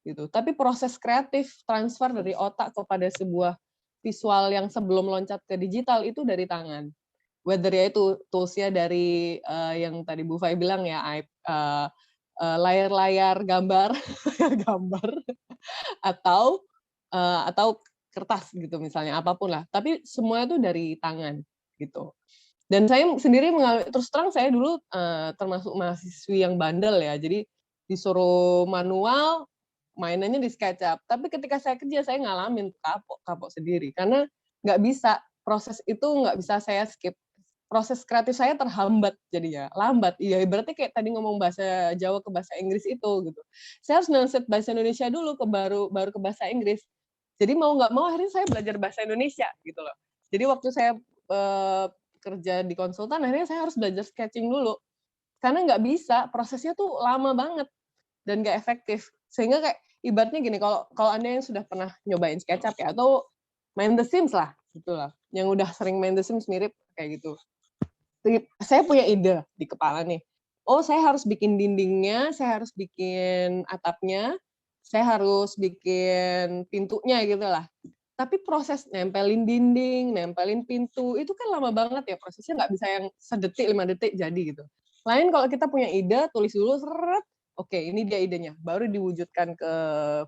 gitu. Tapi proses kreatif transfer dari otak kepada sebuah visual yang sebelum loncat ke digital itu dari tangan. Whether ya itu tools-nya dari yang tadi Bu Fai bilang ya, layar-layar gambar atau kertas gitu misalnya, apapun lah. Tapi semuanya itu dari tangan gitu. Dan saya sendiri terus terang saya dulu termasuk mahasiswi yang bandel ya. Jadi disuruh manual, mainannya di SketchUp. Tapi ketika saya kerja, saya ngalamin kapok sendiri. Karena nggak bisa, proses itu nggak bisa saya skip. proses kreatif saya terhambat jadinya, lambat. Iya, berarti kayak tadi ngomong bahasa Jawa ke bahasa Inggris itu gitu. Saya harus translate bahasa Indonesia dulu ke baru ke bahasa Inggris. Jadi mau nggak mau akhirnya saya belajar bahasa Indonesia gitu loh. Jadi waktu saya kerja di konsultan, akhirnya saya harus belajar sketching dulu. Karena nggak bisa, prosesnya tuh lama banget dan nggak efektif. Sehingga kayak ibaratnya gini, kalau Anda yang sudah pernah nyobain SketchUp ya, atau main The Sims lah, gitu lah. Yang udah sering main The Sims mirip kayak gitu. Saya punya ide di kepala nih. Oh, saya harus bikin dindingnya, saya harus bikin atapnya, saya harus bikin pintunya gitu lah. Tapi proses nempelin dinding, nempelin pintu, itu kan lama banget ya, prosesnya nggak bisa yang sedetik, 5 detik jadi gitu. Lain kalau kita punya ide, tulis dulu, seret, oke, ini dia idenya, baru diwujudkan ke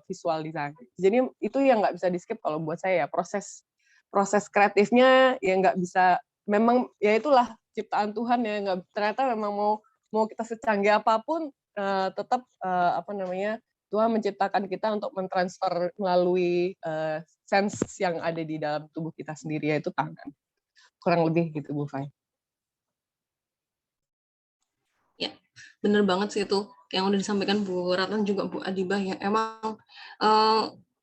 visual design. Jadi itu yang nggak bisa di-skip kalau buat saya ya, proses kreatifnya ya nggak bisa, memang ya itulah ciptaan Tuhan ya, nggak, ternyata memang mau kita secanggih apapun, tetap Tuhan menciptakan kita untuk mentransfer melalui sense yang ada di dalam tubuh kita sendiri, yaitu tangan. Kurang lebih gitu, Bu Fai. Ya, bener banget sih itu yang udah disampaikan Bu Ratna juga Bu Adibah ya. Emang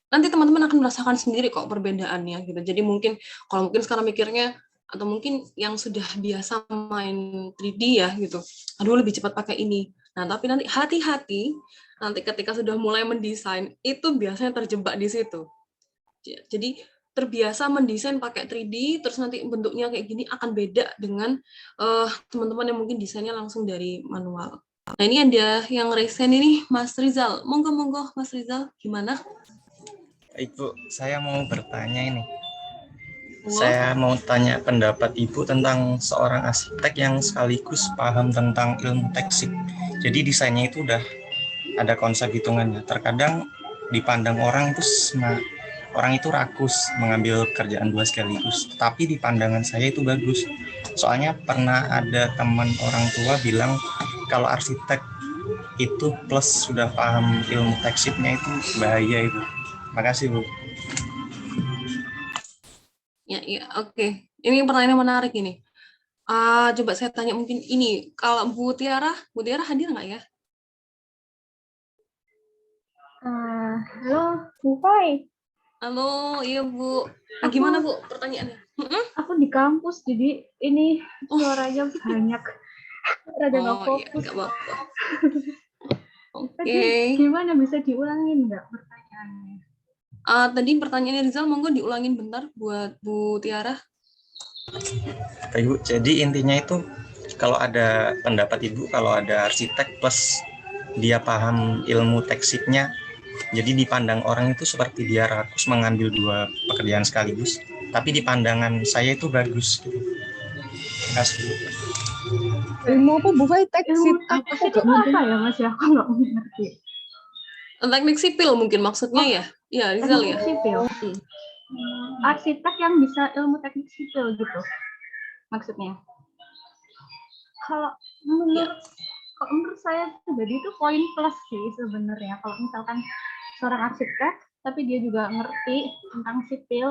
nanti teman-teman akan merasakan sendiri kok perbedaannya gitu. Jadi kalau mungkin sekarang mikirnya, atau mungkin yang sudah biasa main 3D ya gitu, aduh lebih cepat pakai ini. Nah, tapi nanti hati-hati, nanti ketika sudah mulai mendesain, itu biasanya terjebak di situ. Jadi terbiasa mendesain pakai 3D, terus nanti bentuknya kayak gini akan beda dengan teman-teman yang mungkin desainnya langsung dari manual. Nah, ini ada yang resen ini, Mas Rizal. Monggo, Mas Rizal, gimana? Ibu, saya mau bertanya ini. Saya mau tanya pendapat Ibu tentang seorang arsitek yang sekaligus paham tentang ilmu tekstil. Jadi desainnya itu udah ada konsep hitungannya. Terkadang dipandang orang itu rakus mengambil kerjaan dua sekaligus. Tapi di pandangan saya itu bagus. Soalnya pernah ada teman orang tua bilang kalau arsitek itu plus sudah paham ilmu tekstilnya itu bahaya itu. Makasih, Bu. Ya, oke. Ini pertanyaan menarik ini. Coba saya tanya mungkin ini, kalau Bu Tiara hadir nggak ya? Halo, Bu Fai. Halo, iya Bu. Gimana Bu pertanyaannya? Aku di kampus, jadi ini suaranya banyak. Rada nggak fokus. Iya, nggak apa-apa. Oke. Tadi gimana, bisa diulangin nggak pertanyaannya? Tadi pertanyaannya Rizal, monggo diulangin bentar buat Bu Tiara. Ibu, jadi intinya itu kalau ada pendapat Ibu, kalau ada arsitek plus dia paham ilmu tekstilnya, jadi dipandang orang itu seperti dia rakus mengambil dua pekerjaan sekaligus, tapi di pandangan saya itu bagus. Gitu. Terima kasih. Ilmu apa Bu Fai? Ilmu tekstil itu apa ya Mas ya? Aku nggak ngerti. Teknik sipil mungkin maksudnya ya? Iya, Rizal ya? Teknik sipil. Arsitek yang bisa ilmu teknik sipil gitu maksudnya. Kalau menurut saya pribadi itu poin plus sih sebenarnya. Kalau misalkan seorang arsitek tapi dia juga ngerti tentang sipil,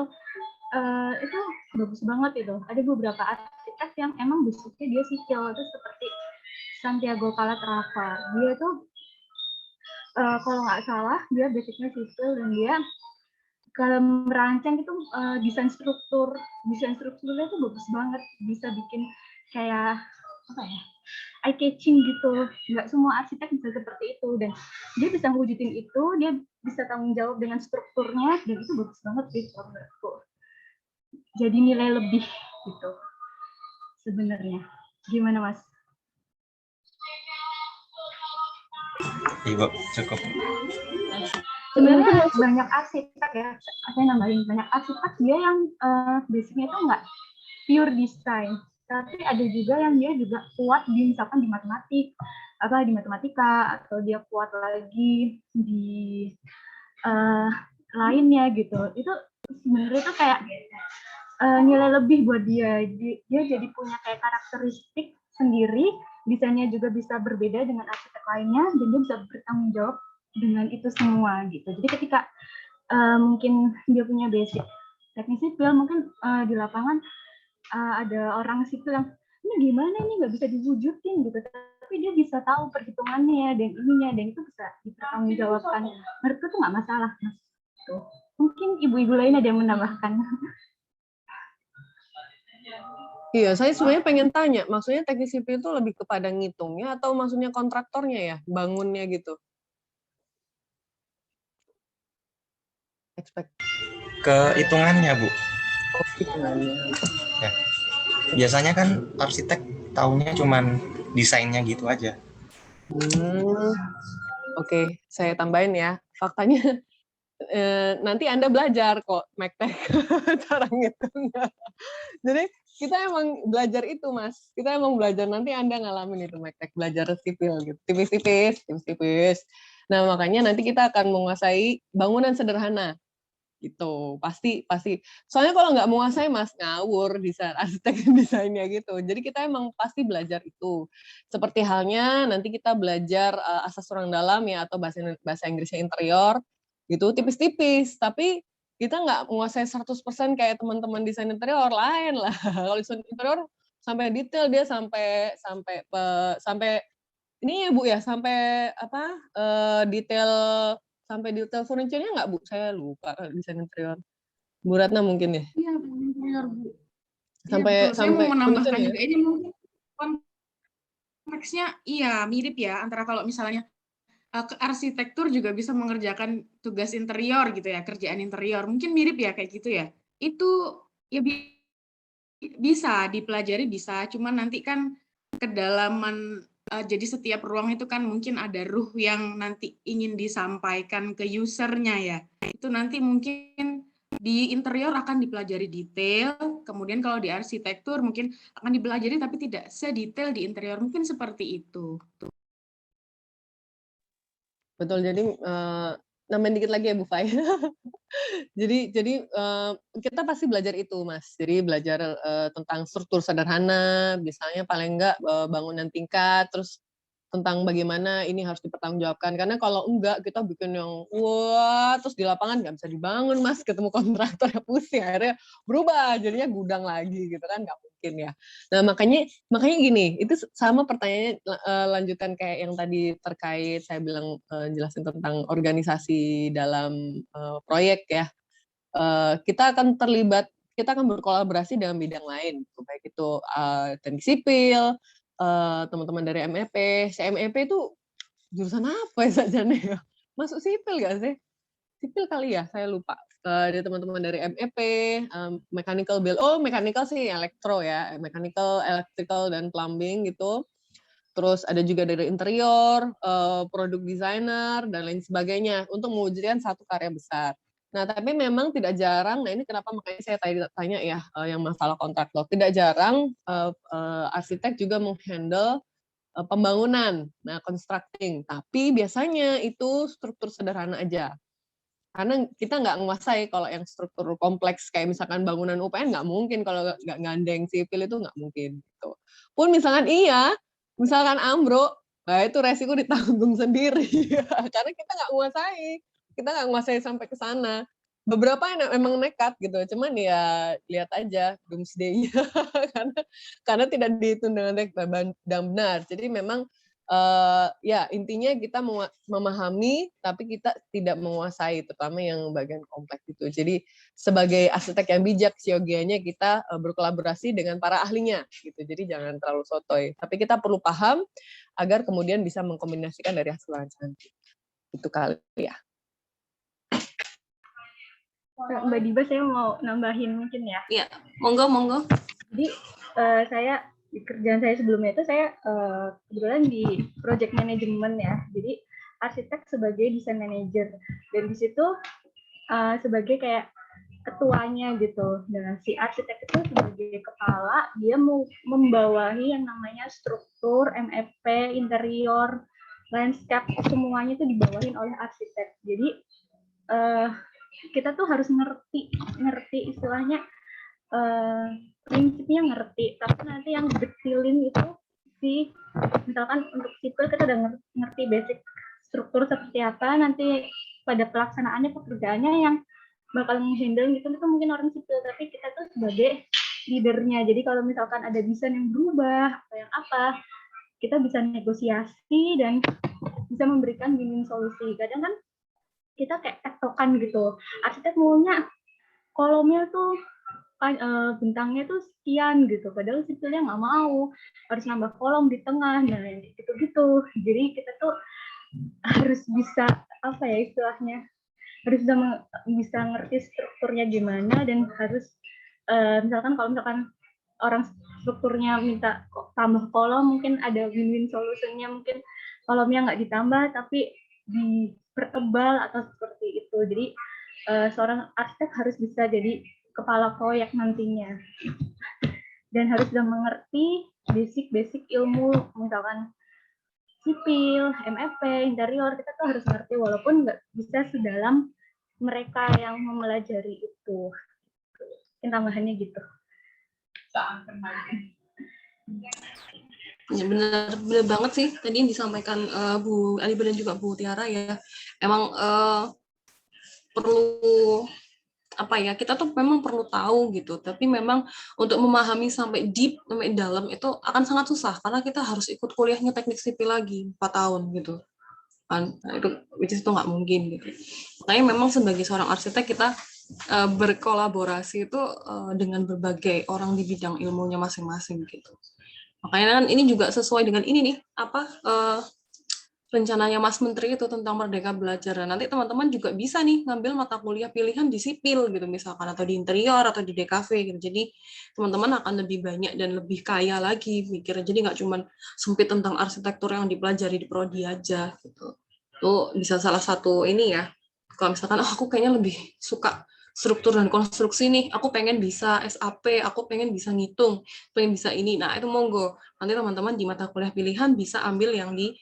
itu bagus banget itu. Ada beberapa arsitek yang emang basicnya dia sipil, itu seperti Santiago Calatrava. Dia tuh kalau nggak salah dia basicnya sipil, dan dia kalau merancang itu desain strukturnya itu bagus banget, bisa bikin kayak apa ya, eye catching gitu. Nggak semua arsitek bisa seperti itu, dan dia bisa wujudin itu, dia bisa tanggung jawab dengan strukturnya, dan itu bagus banget sih menurutku. Jadi nilai lebih gitu sebenarnya. Gimana Mas? Ibu, cukup. Sebenarnya banyak arsitek ya, saya nambahin, banyak arsitek dia yang basicnya itu nggak pure design, tapi ada juga yang dia juga kuat di misalkan di matematika, atau dia kuat lagi di lainnya gitu. Itu sebenarnya itu kayak nilai lebih buat dia jadi punya kayak karakteristik sendiri, desainnya juga bisa berbeda dengan arsitek lainnya, dan dia bisa bertanggung jawab dengan itu semua gitu. Jadi ketika mungkin dia punya basic teknik sipil, mungkin di lapangan ada orang sipil yang ini gimana, ini nggak bisa diwujudin gitu, tapi dia bisa tahu perhitungannya dan ininya, dan itu bisa dipertanggungjawabkan. Menurutku tuh nggak masalah, Mas. Tuh. Mungkin ibu-ibu lain ada yang menambahkan. Iya, saya sebenarnya pengen tanya, maksudnya teknik sipil itu lebih kepada ngitungnya atau maksudnya kontraktornya ya, bangunnya gitu? Expect. Ke hitungannya, Bu. Oh, hitungannya. Ya. Biasanya kan arsitek taunya cuman desainnya gitu aja. Oke, saya tambahin ya. Faktanya nanti Anda belajar kok MacTech cara ngitungnya. Jadi kita emang belajar itu, Mas. Kita emang belajar, nanti Anda ngalamin itu MacTech, belajar sipil gitu. Tipis-tipis. Nah, makanya nanti kita akan menguasai bangunan sederhana. Gitu. Pasti. Soalnya kalau nggak menguasai, Mas, ngawur desain arsitek desainnya gitu. Jadi kita emang pasti belajar itu. Seperti halnya nanti kita belajar asas ruang dalam ya, atau bahasa Inggrisnya interior gitu, tipis-tipis, tapi kita nggak menguasai 100% kayak teman-teman desain interior lain lah. Kalau desain interior sampai detail, dia sampai ini ya Bu ya, sampai apa detail furniture-nya nggak Bu? Saya lupa desain interior. Bu Ratna mungkin ya? Iya, interior Bu. Sampai Saya mau menambahkan ya? juga ini mungkin konteksnya mirip ya, antara kalau misalnya arsitektur juga bisa mengerjakan tugas interior gitu ya, kerjaan interior. Mungkin mirip ya kayak gitu ya. Itu ya bisa dipelajari, bisa. Cuman nanti kan kedalaman, jadi setiap ruang itu kan mungkin ada ruh yang nanti ingin disampaikan ke usernya ya. Itu nanti mungkin di interior akan dipelajari detail, kemudian kalau di arsitektur mungkin akan dipelajari tapi tidak sedetail di interior. Mungkin seperti itu. Betul, jadi nambahin dikit lagi ya Bu Fai. jadi kita pasti belajar itu, Mas. Jadi belajar tentang struktur sederhana, misalnya paling enggak bangunan tingkat, terus tentang bagaimana ini harus dipertanggungjawabkan. Karena kalau enggak, kita bikin yang wah, terus di lapangan nggak bisa dibangun, Mas. Ketemu kontraktor ya pusing, akhirnya berubah, jadinya gudang lagi gitu kan, nggak mungkin ya. Nah, makanya gini, itu sama pertanyaannya lanjutan kayak yang tadi terkait saya bilang jelasin tentang organisasi dalam proyek ya. Kita akan berkolaborasi dalam bidang lain, baik itu teknik sipil, teman-teman dari MEP. MEP itu jurusan apa ya sajane ya? Masuk sipil nggak sih? Sipil kali ya, saya lupa. Dari teman-teman dari MEP, mechanical build. Oh, mechanical sih elektro ya, mechanical, electrical dan plumbing gitu. Terus ada juga dari interior, produk designer dan lain sebagainya untuk mewujudkan satu karya besar. Nah, tapi memang tidak jarang, nah ini kenapa makanya saya tanya ya, yang masalah kontraktor. Tidak jarang arsitek juga menghandle pembangunan, nah constructing. Tapi biasanya itu struktur sederhana aja. Karena kita nggak menguasai kalau yang struktur kompleks kayak misalkan bangunan UPN nggak mungkin, kalau nggak gandeng sipil itu nggak mungkin. Gitu. Pun misalkan ambruk, nah itu resiko ditanggung sendiri. Karena kita nggak menguasai sampai ke sana. Beberapa yang emang nekat gitu, cuman ya lihat aja doomsday-nya karena tidak dihitung dengan benar. Jadi memang ya intinya kita memahami tapi kita tidak menguasai, terutama yang bagian kompleks itu. Jadi sebagai arsitek yang bijak, siogianya kita berkolaborasi dengan para ahlinya gitu. Jadi jangan terlalu sotoy, tapi kita perlu paham agar kemudian bisa mengkombinasikan dari hasil rancangan. Itu kali ya. Mbak Diba, saya mau nambahin mungkin ya. Iya, monggo. Jadi saya di kerjaan saya sebelumnya itu saya kebetulan di project management ya. Jadi arsitek sebagai design manager dan di situ sebagai kayak ketuanya gitu. Dan si arsitek itu sebagai kepala, dia mau membawahi yang namanya struktur, MEP, interior, landscape, semuanya itu dibawahin oleh arsitek. Jadi kita tuh harus ngerti istilahnya, prinsipnya ngerti, tapi nanti yang detailin itu misalkan untuk sipil kita udah ngerti basic struktur seperti apa, nanti pada pelaksanaannya pekerjaannya yang bakal menghandle itu mungkin orang sipil, tapi kita tuh sebagai leadernya. Jadi kalau misalkan ada desain yang berubah atau yang apa, kita bisa negosiasi dan bisa memberikan win-win solusi. Kadang kan kita kayak tektokan gitu. Arsitek maunya kolomnya tuh bentangnya tuh sekian gitu. Padahal sipilnya nggak mau, harus nambah kolom di tengah, nah gitu-gitu. Jadi kita tuh harus bisa apa ya istilahnya, harus bisa ngerti strukturnya gimana dan harus misalkan kalau misalkan orang strukturnya minta tambah kolom, mungkin ada win-win solutionnya, mungkin kolomnya nggak ditambah tapi dipertebal atau seperti itu. Jadi seorang arsitek harus bisa jadi kepala proyek nantinya dan harus sudah mengerti basic ilmu, misalkan sipil, MFP, interior, kita tuh harus ngerti walaupun nggak bisa sedalam mereka yang mempelajari itu. Mungkin tambahannya gitu. Ya benar banget sih tadi yang disampaikan Bu Aliba dan juga Bu Tiara ya. Emang perlu apa ya, kita tuh memang perlu tahu gitu, tapi memang untuk memahami sampai deep, sampai dalam itu akan sangat susah karena kita harus ikut kuliahnya teknik sipil lagi 4 tahun gitu kan. Nah, itu which is itu nggak mungkin gitu. Makanya memang sebagai seorang arsitek kita berkolaborasi itu dengan berbagai orang di bidang ilmunya masing-masing gitu. Makanya kan ini juga sesuai dengan ini nih apa rencananya Mas Menteri itu tentang Merdeka Belajar. Nanti teman-teman juga bisa nih ngambil mata kuliah pilihan di sipil gitu misalkan, atau di interior atau di DKV gitu. Jadi teman-teman akan lebih banyak dan lebih kaya lagi mikirnya. Jadi nggak cuma sempit tentang arsitektur yang dipelajari di prodi aja gitu. Itu bisa salah satu ini ya. Kalau misalkan aku kayaknya lebih suka struktur dan konstruksi nih, aku pengen bisa SAP, aku pengen bisa ngitung, pengen bisa ini. Nah, itu monggo. Nanti teman-teman di mata kuliah pilihan bisa ambil yang di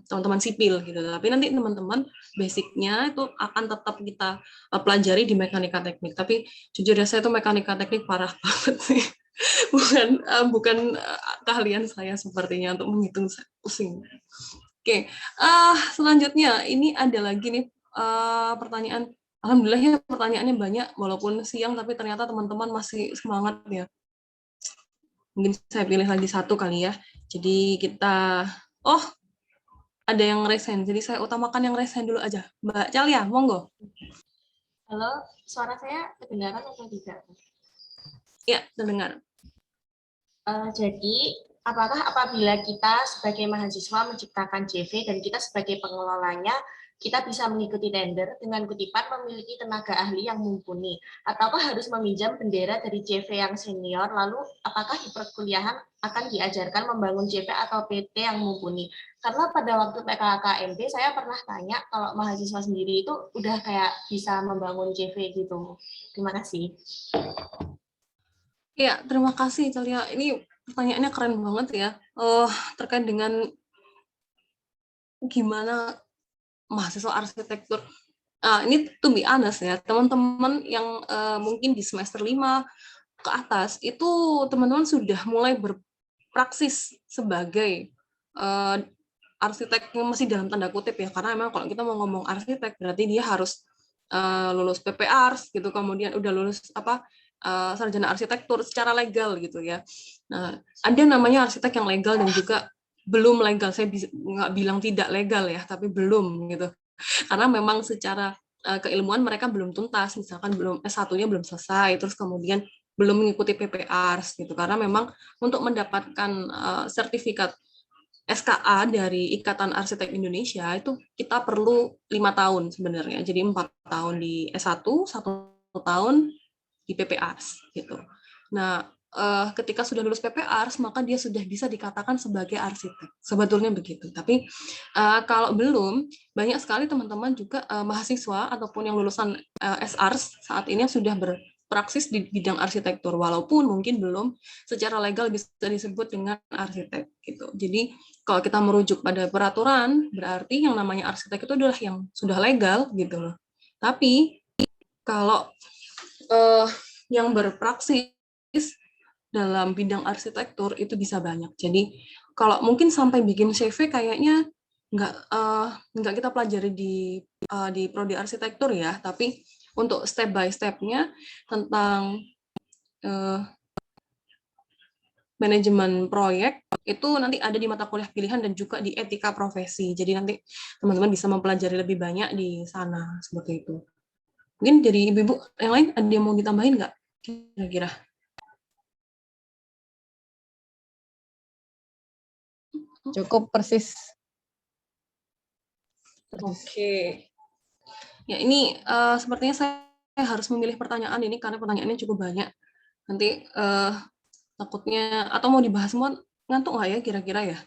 teman-teman sipil gitu. Tapi nanti teman-teman basicnya itu akan tetap kita pelajari di mekanika teknik. Tapi jujur ya, saya tuh mekanika teknik parah banget sih. Bukan keahlian saya sepertinya untuk menghitung, pusing. Oke, selanjutnya ini ada lagi nih pertanyaan. Alhamdulillah ya pertanyaannya banyak, walaupun siang tapi ternyata teman-teman masih semangat ya. Mungkin saya pilih lagi satu kali ya. Jadi kita, ada yang resign, jadi saya utamakan yang resign dulu aja. Mbak Calia, monggo. Halo, suara saya kedengaran atau tidak? Ya, terdengar. Jadi, apakah apabila kita sebagai mahasiswa menciptakan JV dan kita sebagai pengelolanya, kita bisa mengikuti tender dengan kutipan memiliki tenaga ahli yang mumpuni, ataukah harus meminjam bendera dari JV yang senior, lalu apakah di perkuliahan akan diajarkan membangun JV atau PT yang mumpuni? Karena pada waktu PKKMB saya pernah tanya kalau mahasiswa sendiri itu udah kayak bisa membangun JV gitu. Terima kasih. Ya, terima kasih Calia. Ini pertanyaannya keren banget ya. Terkait dengan gimana mahasiswa arsitektur. Ini to be honest ya, teman-teman yang mungkin di semester 5 ke atas, itu teman-teman sudah mulai berpraksis sebagai arsitek yang masih dalam tanda kutip ya, karena memang kalau kita mau ngomong arsitek, berarti dia harus lulus PPARS, gitu, kemudian udah lulus sarjana arsitektur secara legal gitu ya. Nah, ada namanya arsitek yang legal dan juga belum legal. Saya nggak bilang tidak legal ya, tapi belum gitu. Karena memang secara keilmuan mereka belum tuntas, misalkan belum S1-nya belum selesai, terus kemudian belum mengikuti PPARS gitu. Karena memang untuk mendapatkan sertifikat SKA dari Ikatan Arsitek Indonesia itu kita perlu 5 tahun sebenarnya. Jadi 4 tahun di S1, 1 tahun di PPARS gitu. Nah, ketika sudah lulus PPARS, maka dia sudah bisa dikatakan sebagai arsitek. Sebetulnya begitu. Tapi kalau belum, banyak sekali teman-teman juga mahasiswa ataupun yang lulusan SARS saat ini yang sudah berpraksis di bidang arsitektur, walaupun mungkin belum secara legal bisa disebut dengan arsitek gitu. Jadi kalau kita merujuk pada peraturan, berarti yang namanya arsitek itu adalah yang sudah legal gitu loh. Tapi kalau yang berpraksis dalam bidang arsitektur itu bisa banyak. Jadi kalau mungkin sampai bikin CV kayaknya nggak kita pelajari di prodi arsitektur ya, tapi untuk step by step-nya tentang manajemen proyek itu nanti ada di mata kuliah pilihan dan juga di etika profesi. Jadi nanti teman-teman bisa mempelajari lebih banyak di sana seperti itu. Mungkin dari ibu-ibu yang lain ada yang mau ditambahin nggak kira-kira? Cukup persis. Oke. Ya ini sepertinya saya harus memilih pertanyaan ini karena pertanyaannya cukup banyak. Nanti takutnya atau mau dibahas semua ngantuk nggak ya kira-kira ya?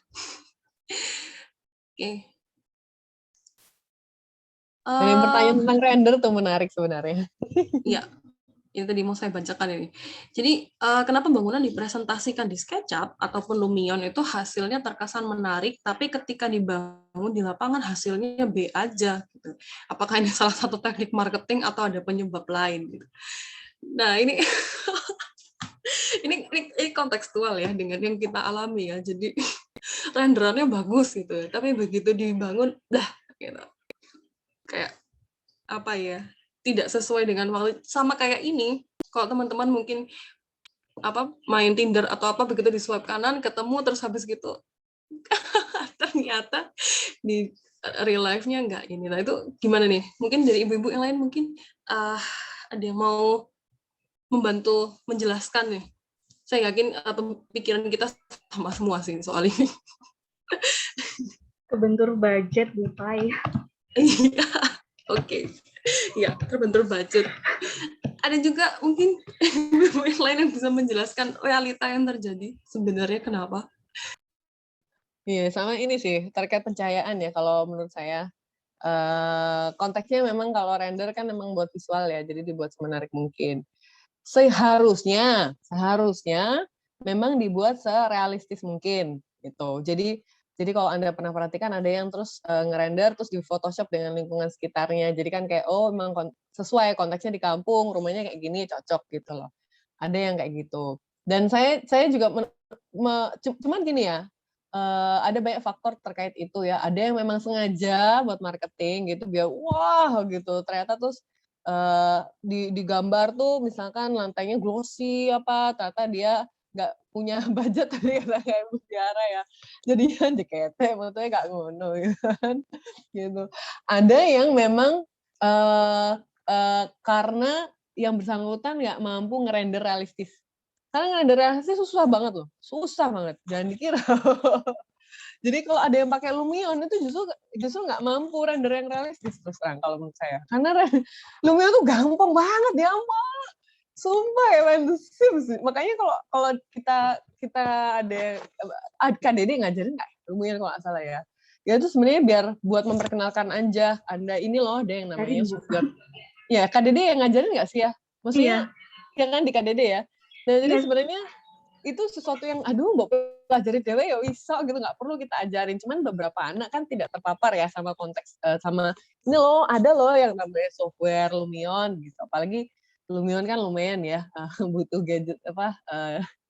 Oke. Yang pertanyaan tentang render tuh menarik sebenarnya. Iya, itu tadi mau saya bacakan ini. Jadi kenapa bangunan dipresentasikan di SketchUp ataupun Lumion itu hasilnya terkesan menarik, tapi ketika dibangun di lapangan hasilnya B aja. Gitu. Apakah ini salah satu teknik marketing atau ada penyebab lain? Gitu. Nah ini ini kontekstual ya dengan yang kita alami ya. Jadi renderannya bagus gitu, tapi begitu dibangun, dah gitu. Kayak apa ya? Tidak sesuai dengan waktu. Sama kayak ini. Kalau teman-teman mungkin main Tinder atau apa begitu di swipe kanan ketemu terus habis gitu ternyata di real life-nya enggak ini. Nah itu gimana nih? Mungkin dari ibu-ibu yang lain mungkin ada yang mau membantu menjelaskan nih. Saya yakin pikiran kita sama semua sih soal ini. Kebentur budget, Bupai. Iya, oke. Ya, terbentur budget. Ada juga mungkin ibu yang lain yang bisa menjelaskan realita yang terjadi sebenarnya kenapa? Iya, sama ini sih terkait pencahayaan ya kalau menurut saya. Konteksnya memang kalau render kan memang buat visual ya, jadi dibuat semenarik mungkin. Seharusnya memang dibuat serealistis mungkin gitu. Jadi kalau Anda pernah perhatikan ada yang terus ngerender terus di Photoshop dengan lingkungan sekitarnya. Jadi kan kayak memang sesuai konteksnya di kampung, rumahnya kayak gini cocok gitu loh. Ada yang kayak gitu. Dan saya juga cuman gini ya. Ada banyak faktor terkait itu ya. Ada yang memang sengaja buat marketing gitu biar wah gitu. Ternyata terus di gambar tuh misalkan lantainya glossy ternyata dia nggak punya budget tadi kata kayak Mutiara ya, jadinya jekete maksudnya nggak ngono gitu. Ada yang memang karena yang bersangkutan nggak mampu ngerender realistis. Karena ngerender realistis susah banget loh, susah banget, jangan dikira. Jadi kalau ada yang pakai Lumion itu justru nggak mampu render yang realistis terus terang kalau menurut saya. Karena Lumion tuh gampang banget ya ampun. Sumpah ya main The Sims. Makanya kalau kita ada KDD ngajarin nggak Lumion kalau nggak salah ya. Ya itu sebenarnya biar buat memperkenalkan aja Anda ini loh ada yang namanya software. Ya KDD yang ngajarin nggak sih ya? Maksudnya yang kan di KDD ya. Dan jadi sebenarnya itu sesuatu yang mau pelajari dewe ya bisa gitu, nggak perlu kita ajarin. Cuman beberapa anak kan tidak terpapar ya sama konteks sama ini loh ada loh yang namanya software Lumion gitu. Apalagi Lumion kan lumayan ya butuh gadget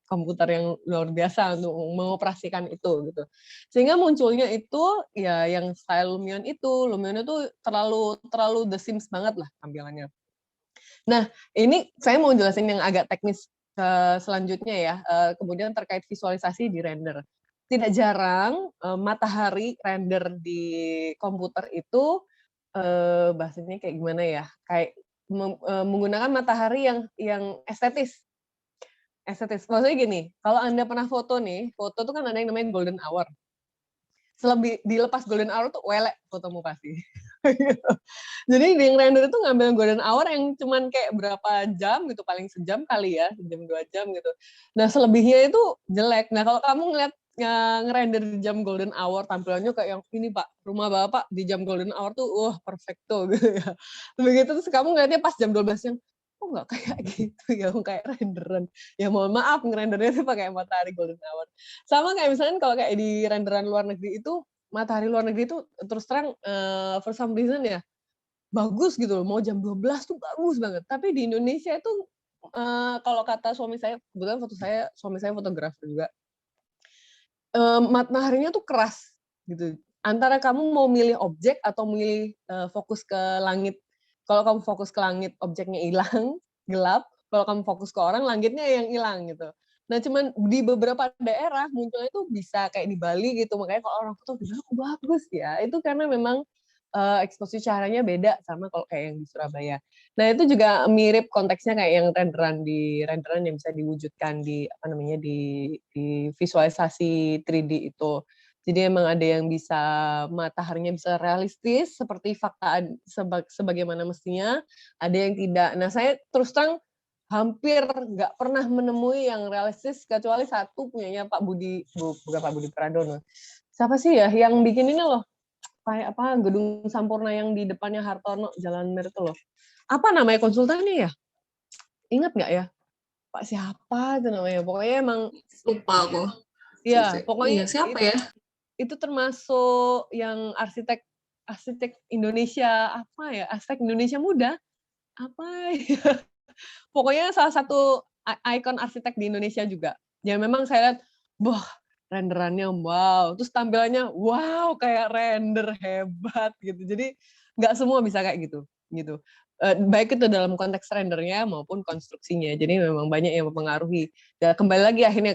komputer yang luar biasa untuk mengoperasikan itu gitu. Sehingga munculnya itu ya yang style Lumion itu terlalu The Sims banget lah tampilannya. Nah, ini saya mau jelasin yang agak teknis selanjutnya ya, kemudian terkait visualisasi di render. Tidak jarang matahari render di komputer itu bahasanya kayak gimana ya, kayak menggunakan matahari yang estetis. Maksudnya gini, kalau Anda pernah foto nih, foto tuh kan ada yang namanya golden hour. Dilepas golden hour tuh welek fotomu pasti. Jadi di render itu ngambil golden hour yang cuman kayak berapa jam gitu, paling sejam kali ya, sejam 2 jam gitu. Nah selebihnya itu jelek. Nah kalau kamu ngeliat ngerender di jam golden hour tampilannya kayak yang ini Pak, rumah Bapak di jam golden hour tuh perfecto gitu ya. Begitu terus kamu ngeliatnya pas jam 12 yang nggak kayak gitu ya, kayak renderan. Ya mohon maaf ngerendernya tuh pakai matahari golden hour. Sama kayak misalnya kalau kayak di renderan luar negeri itu matahari luar negeri itu terus terang for some reason ya bagus gitu loh, mau jam 12 tuh bagus banget. Tapi di Indonesia itu kalau kata suami saya, kebetulan suami saya fotografer juga, mataharinya tuh keras gitu. Antara kamu mau milih objek atau milih fokus ke langit. Kalau kamu fokus ke langit, objeknya hilang, gelap. Kalau kamu fokus ke orang, langitnya yang hilang gitu. Nah, cuman di beberapa daerah munculnya itu bisa kayak di Bali gitu. Makanya kalau orang foto bilang, "Oh, bagus ya." Itu karena memang eksposisi caranya beda sama kalau kayak yang di Surabaya. Nah, itu juga mirip konteksnya kayak yang renderan yang bisa diwujudkan di apa namanya di visualisasi 3D itu. Jadi emang ada yang bisa mataharinya bisa realistis seperti fakta sebagaimana mestinya, ada yang tidak. Nah, saya terus terang hampir nggak pernah menemui yang realistis kecuali satu punyanya Pak Budi, bukan Pak Budi Pradono. Siapa sih ya yang bikin ini loh? Kayak apa gedung Sampurna yang di depannya Hartono Jalan Mer itu loh. Apa namanya konsultannya ya? Ingat nggak ya? Pak siapa itu namanya? Pokoknya emang lupa aku. Iya, pokoknya siapa ya? Itu termasuk yang arsitek Indonesia apa ya? Arsitek Indonesia muda. Apa ya? Pokoknya salah satu ikon arsitek di Indonesia juga. Ya memang saya lihat, wah renderannya wow, terus tampilannya wow kayak render hebat gitu. Jadi nggak semua bisa kayak gitu. Baik itu dalam konteks rendernya maupun konstruksinya. Jadi memang banyak yang mempengaruhi. Dan kembali lagi akhirnya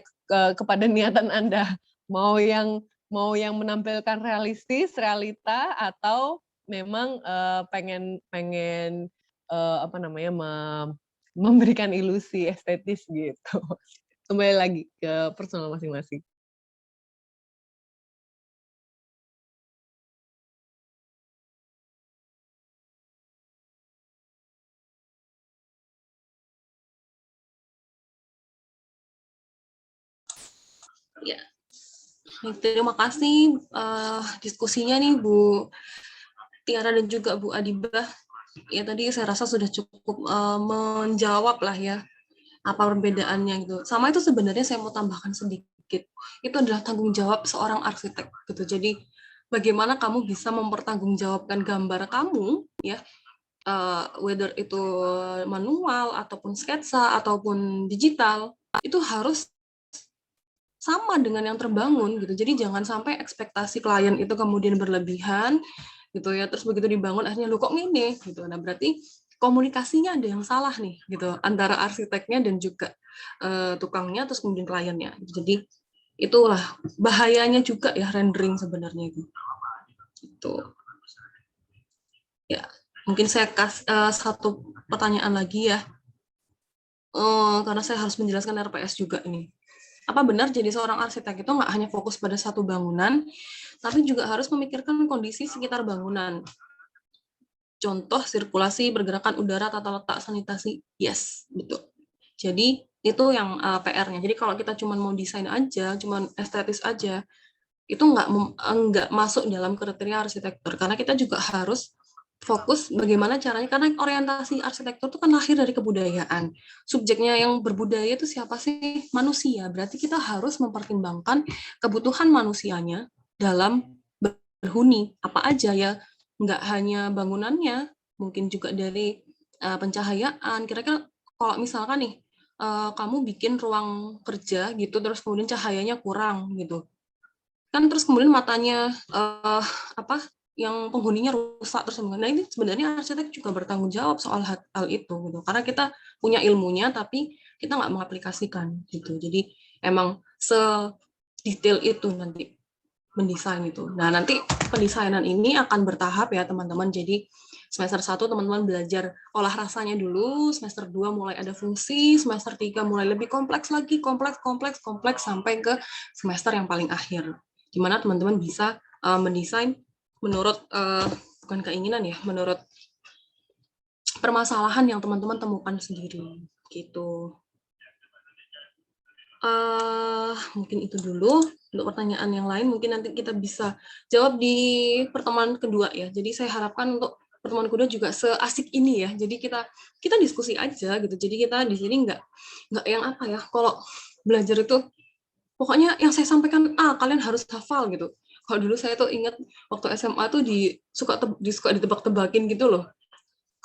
kepada niatan Anda mau yang menampilkan realistis, realita atau memang pengen apa namanya memberikan ilusi estetis gitu. Kembali lagi ke personal masing-masing. Ya, terima kasih diskusinya nih Bu Tiara dan juga Bu Adibah. Ya tadi saya rasa sudah cukup menjawab lah ya apa perbedaannya gitu. Sama itu sebenarnya saya mau tambahkan sedikit. Itu adalah tanggung jawab seorang arsitek gitu. Jadi bagaimana kamu bisa mempertanggungjawabkan gambar kamu ya, whether itu manual ataupun sketsa ataupun digital, itu harus sama dengan yang terbangun gitu. Jadi jangan sampai ekspektasi klien itu kemudian berlebihan gitu ya. Terus begitu dibangun akhirnya lu kok gini gitu. Nah, berarti komunikasinya ada yang salah nih gitu antara arsiteknya dan juga tukangnya terus kemudian kliennya. Jadi itulah bahayanya juga ya rendering sebenarnya itu. Gitu. Ya, mungkin saya kasih satu pertanyaan lagi ya. Karena saya harus menjelaskan RPS juga ini. Apa benar jadi seorang arsitek itu nggak hanya fokus pada satu bangunan, tapi juga harus memikirkan kondisi sekitar bangunan. Contoh sirkulasi, pergerakan udara, tata letak, sanitasi. Yes, betul. Jadi itu yang PR-nya. Jadi kalau kita cuma mau desain aja, cuma estetis aja, itu nggak masuk dalam kriteria arsitektur. Karena kita juga harus fokus bagaimana caranya, karena orientasi arsitektur itu kan lahir dari kebudayaan. Subjeknya yang berbudaya itu siapa sih? Manusia. Berarti kita harus mempertimbangkan kebutuhan manusianya dalam berhuni. Apa aja ya, nggak hanya bangunannya, mungkin juga dari pencahayaan. Kira-kira kalau misalkan nih, kamu bikin ruang kerja gitu, terus kemudian cahayanya kurang gitu. Kan terus kemudian matanya yang penghuninya rusak terus. Nah ini sebenarnya arsitek juga bertanggung jawab soal hal itu gitu, karena kita punya ilmunya tapi kita nggak mengaplikasikan gitu. Jadi emang sedetail itu nanti mendesain itu. Nah nanti pendesainan ini akan bertahap ya teman-teman. Jadi semester 1 teman-teman belajar olah rasanya dulu, semester 2 mulai ada fungsi, semester 3 mulai lebih kompleks lagi, kompleks sampai ke semester yang paling akhir, di mana teman-teman bisa mendesain menurut bukan keinginan ya, menurut permasalahan yang teman-teman temukan sendiri gitu. Mungkin itu dulu. Untuk pertanyaan yang lain mungkin nanti kita bisa jawab di pertemuan kedua ya. Jadi saya harapkan untuk pertemuan kedua juga seasik ini ya. Jadi kita diskusi aja gitu. Jadi kita di sini nggak yang apa ya, kalau belajar itu pokoknya yang saya sampaikan kalian harus hafal gitu. Kalau dulu saya tuh ingat waktu SMA tuh suka ditebak-tebakin gitu loh.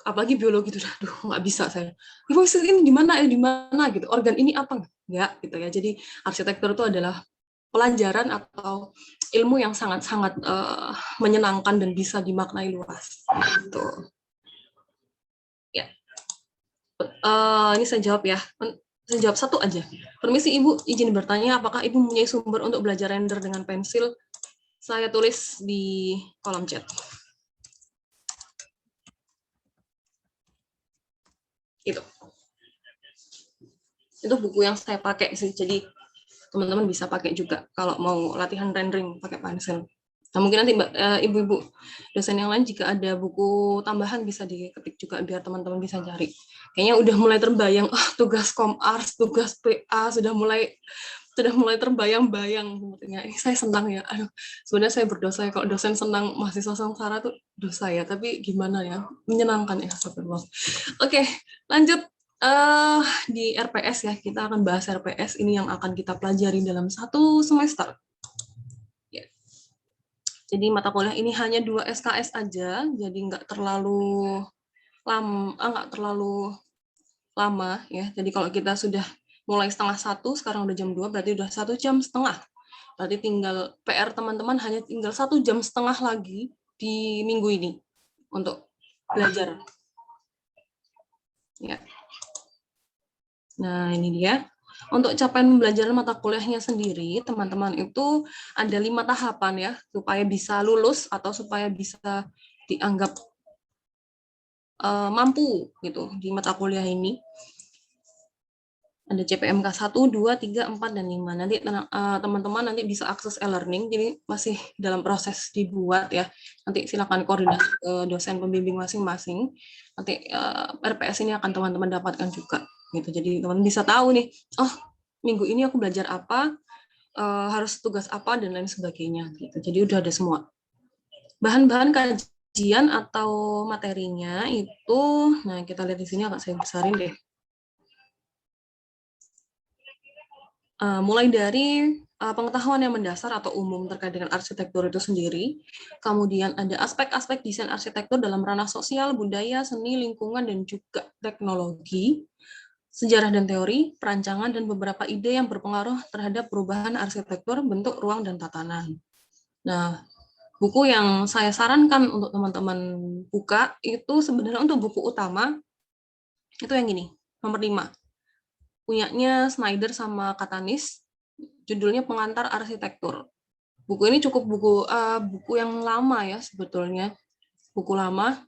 Apalagi biologi tuh, aduh nggak bisa saya. Ini di mana gitu. Organ ini apa? Ya gitu ya. Jadi arsitektur itu adalah pelajaran atau ilmu yang sangat-sangat menyenangkan dan bisa dimaknai luas. Gitu. Ya. Ini saya jawab ya. Saya jawab satu aja. Permisi Ibu, izin bertanya, apakah Ibu mempunyai sumber untuk belajar render dengan pensil? Saya tulis di kolom chat. Itu buku yang saya pakai sih, jadi teman-teman bisa pakai juga kalau mau latihan rendering pakai pensil. Nah, mungkin nanti ibu-ibu dosen yang lain jika ada buku tambahan bisa diketik juga biar teman-teman bisa cari. Kayaknya udah mulai terbayang, tugas Komars, tugas PA sudah mulai terbayang-bayang. Ini saya senang ya. Aduh, sebenarnya saya berdosa ya kalau dosen senang mahasiswa sengsara tuh dosa ya. Tapi gimana ya, menyenangkan ya. Oke, lanjut. Di RPS ya, kita akan bahas RPS ini yang akan kita pelajari dalam 1 semester. Ya. Jadi mata kuliah ini hanya 2 SKS aja, jadi nggak terlalu lama ya. Jadi kalau kita sudah mulai 12:30, sekarang udah jam 2, berarti udah 1 jam setengah. Berarti tinggal PR teman-teman hanya tinggal 1 jam setengah lagi di minggu ini untuk belajar. Ya. Nah, ini dia. Untuk capaian pembelajaran mata kuliahnya sendiri, teman-teman itu ada 5 tahapan ya, supaya bisa lulus atau supaya bisa dianggap mampu gitu di mata kuliah ini. Ada CPMK 1, 2, 3, 4, dan 5. Nanti teman-teman nanti bisa akses e-learning, jadi masih dalam proses dibuat ya. Nanti silakan koordinasi ke dosen pembimbing masing-masing. Nanti RPS ini akan teman-teman dapatkan juga. Gitu. Jadi teman-teman bisa tahu nih, oh minggu ini aku belajar apa, harus tugas apa, dan lain sebagainya. Gitu. Jadi udah ada semua. Bahan-bahan kajian atau materinya itu, nah kita lihat di sini agak saya besarin deh. Mulai dari pengetahuan yang mendasar atau umum terkait dengan arsitektur itu sendiri, kemudian ada aspek-aspek desain arsitektur dalam ranah sosial, budaya, seni, lingkungan, dan juga teknologi, sejarah dan teori, perancangan, dan beberapa ide yang berpengaruh terhadap perubahan arsitektur, bentuk, ruang, dan tatanan. Nah, buku yang saya sarankan untuk teman-teman buka itu sebenarnya untuk buku utama, itu yang ini, nomor 5. Punyanya Snyder sama Katanis, judulnya Pengantar Arsitektur. Buku ini cukup buku yang lama ya sebetulnya, buku lama,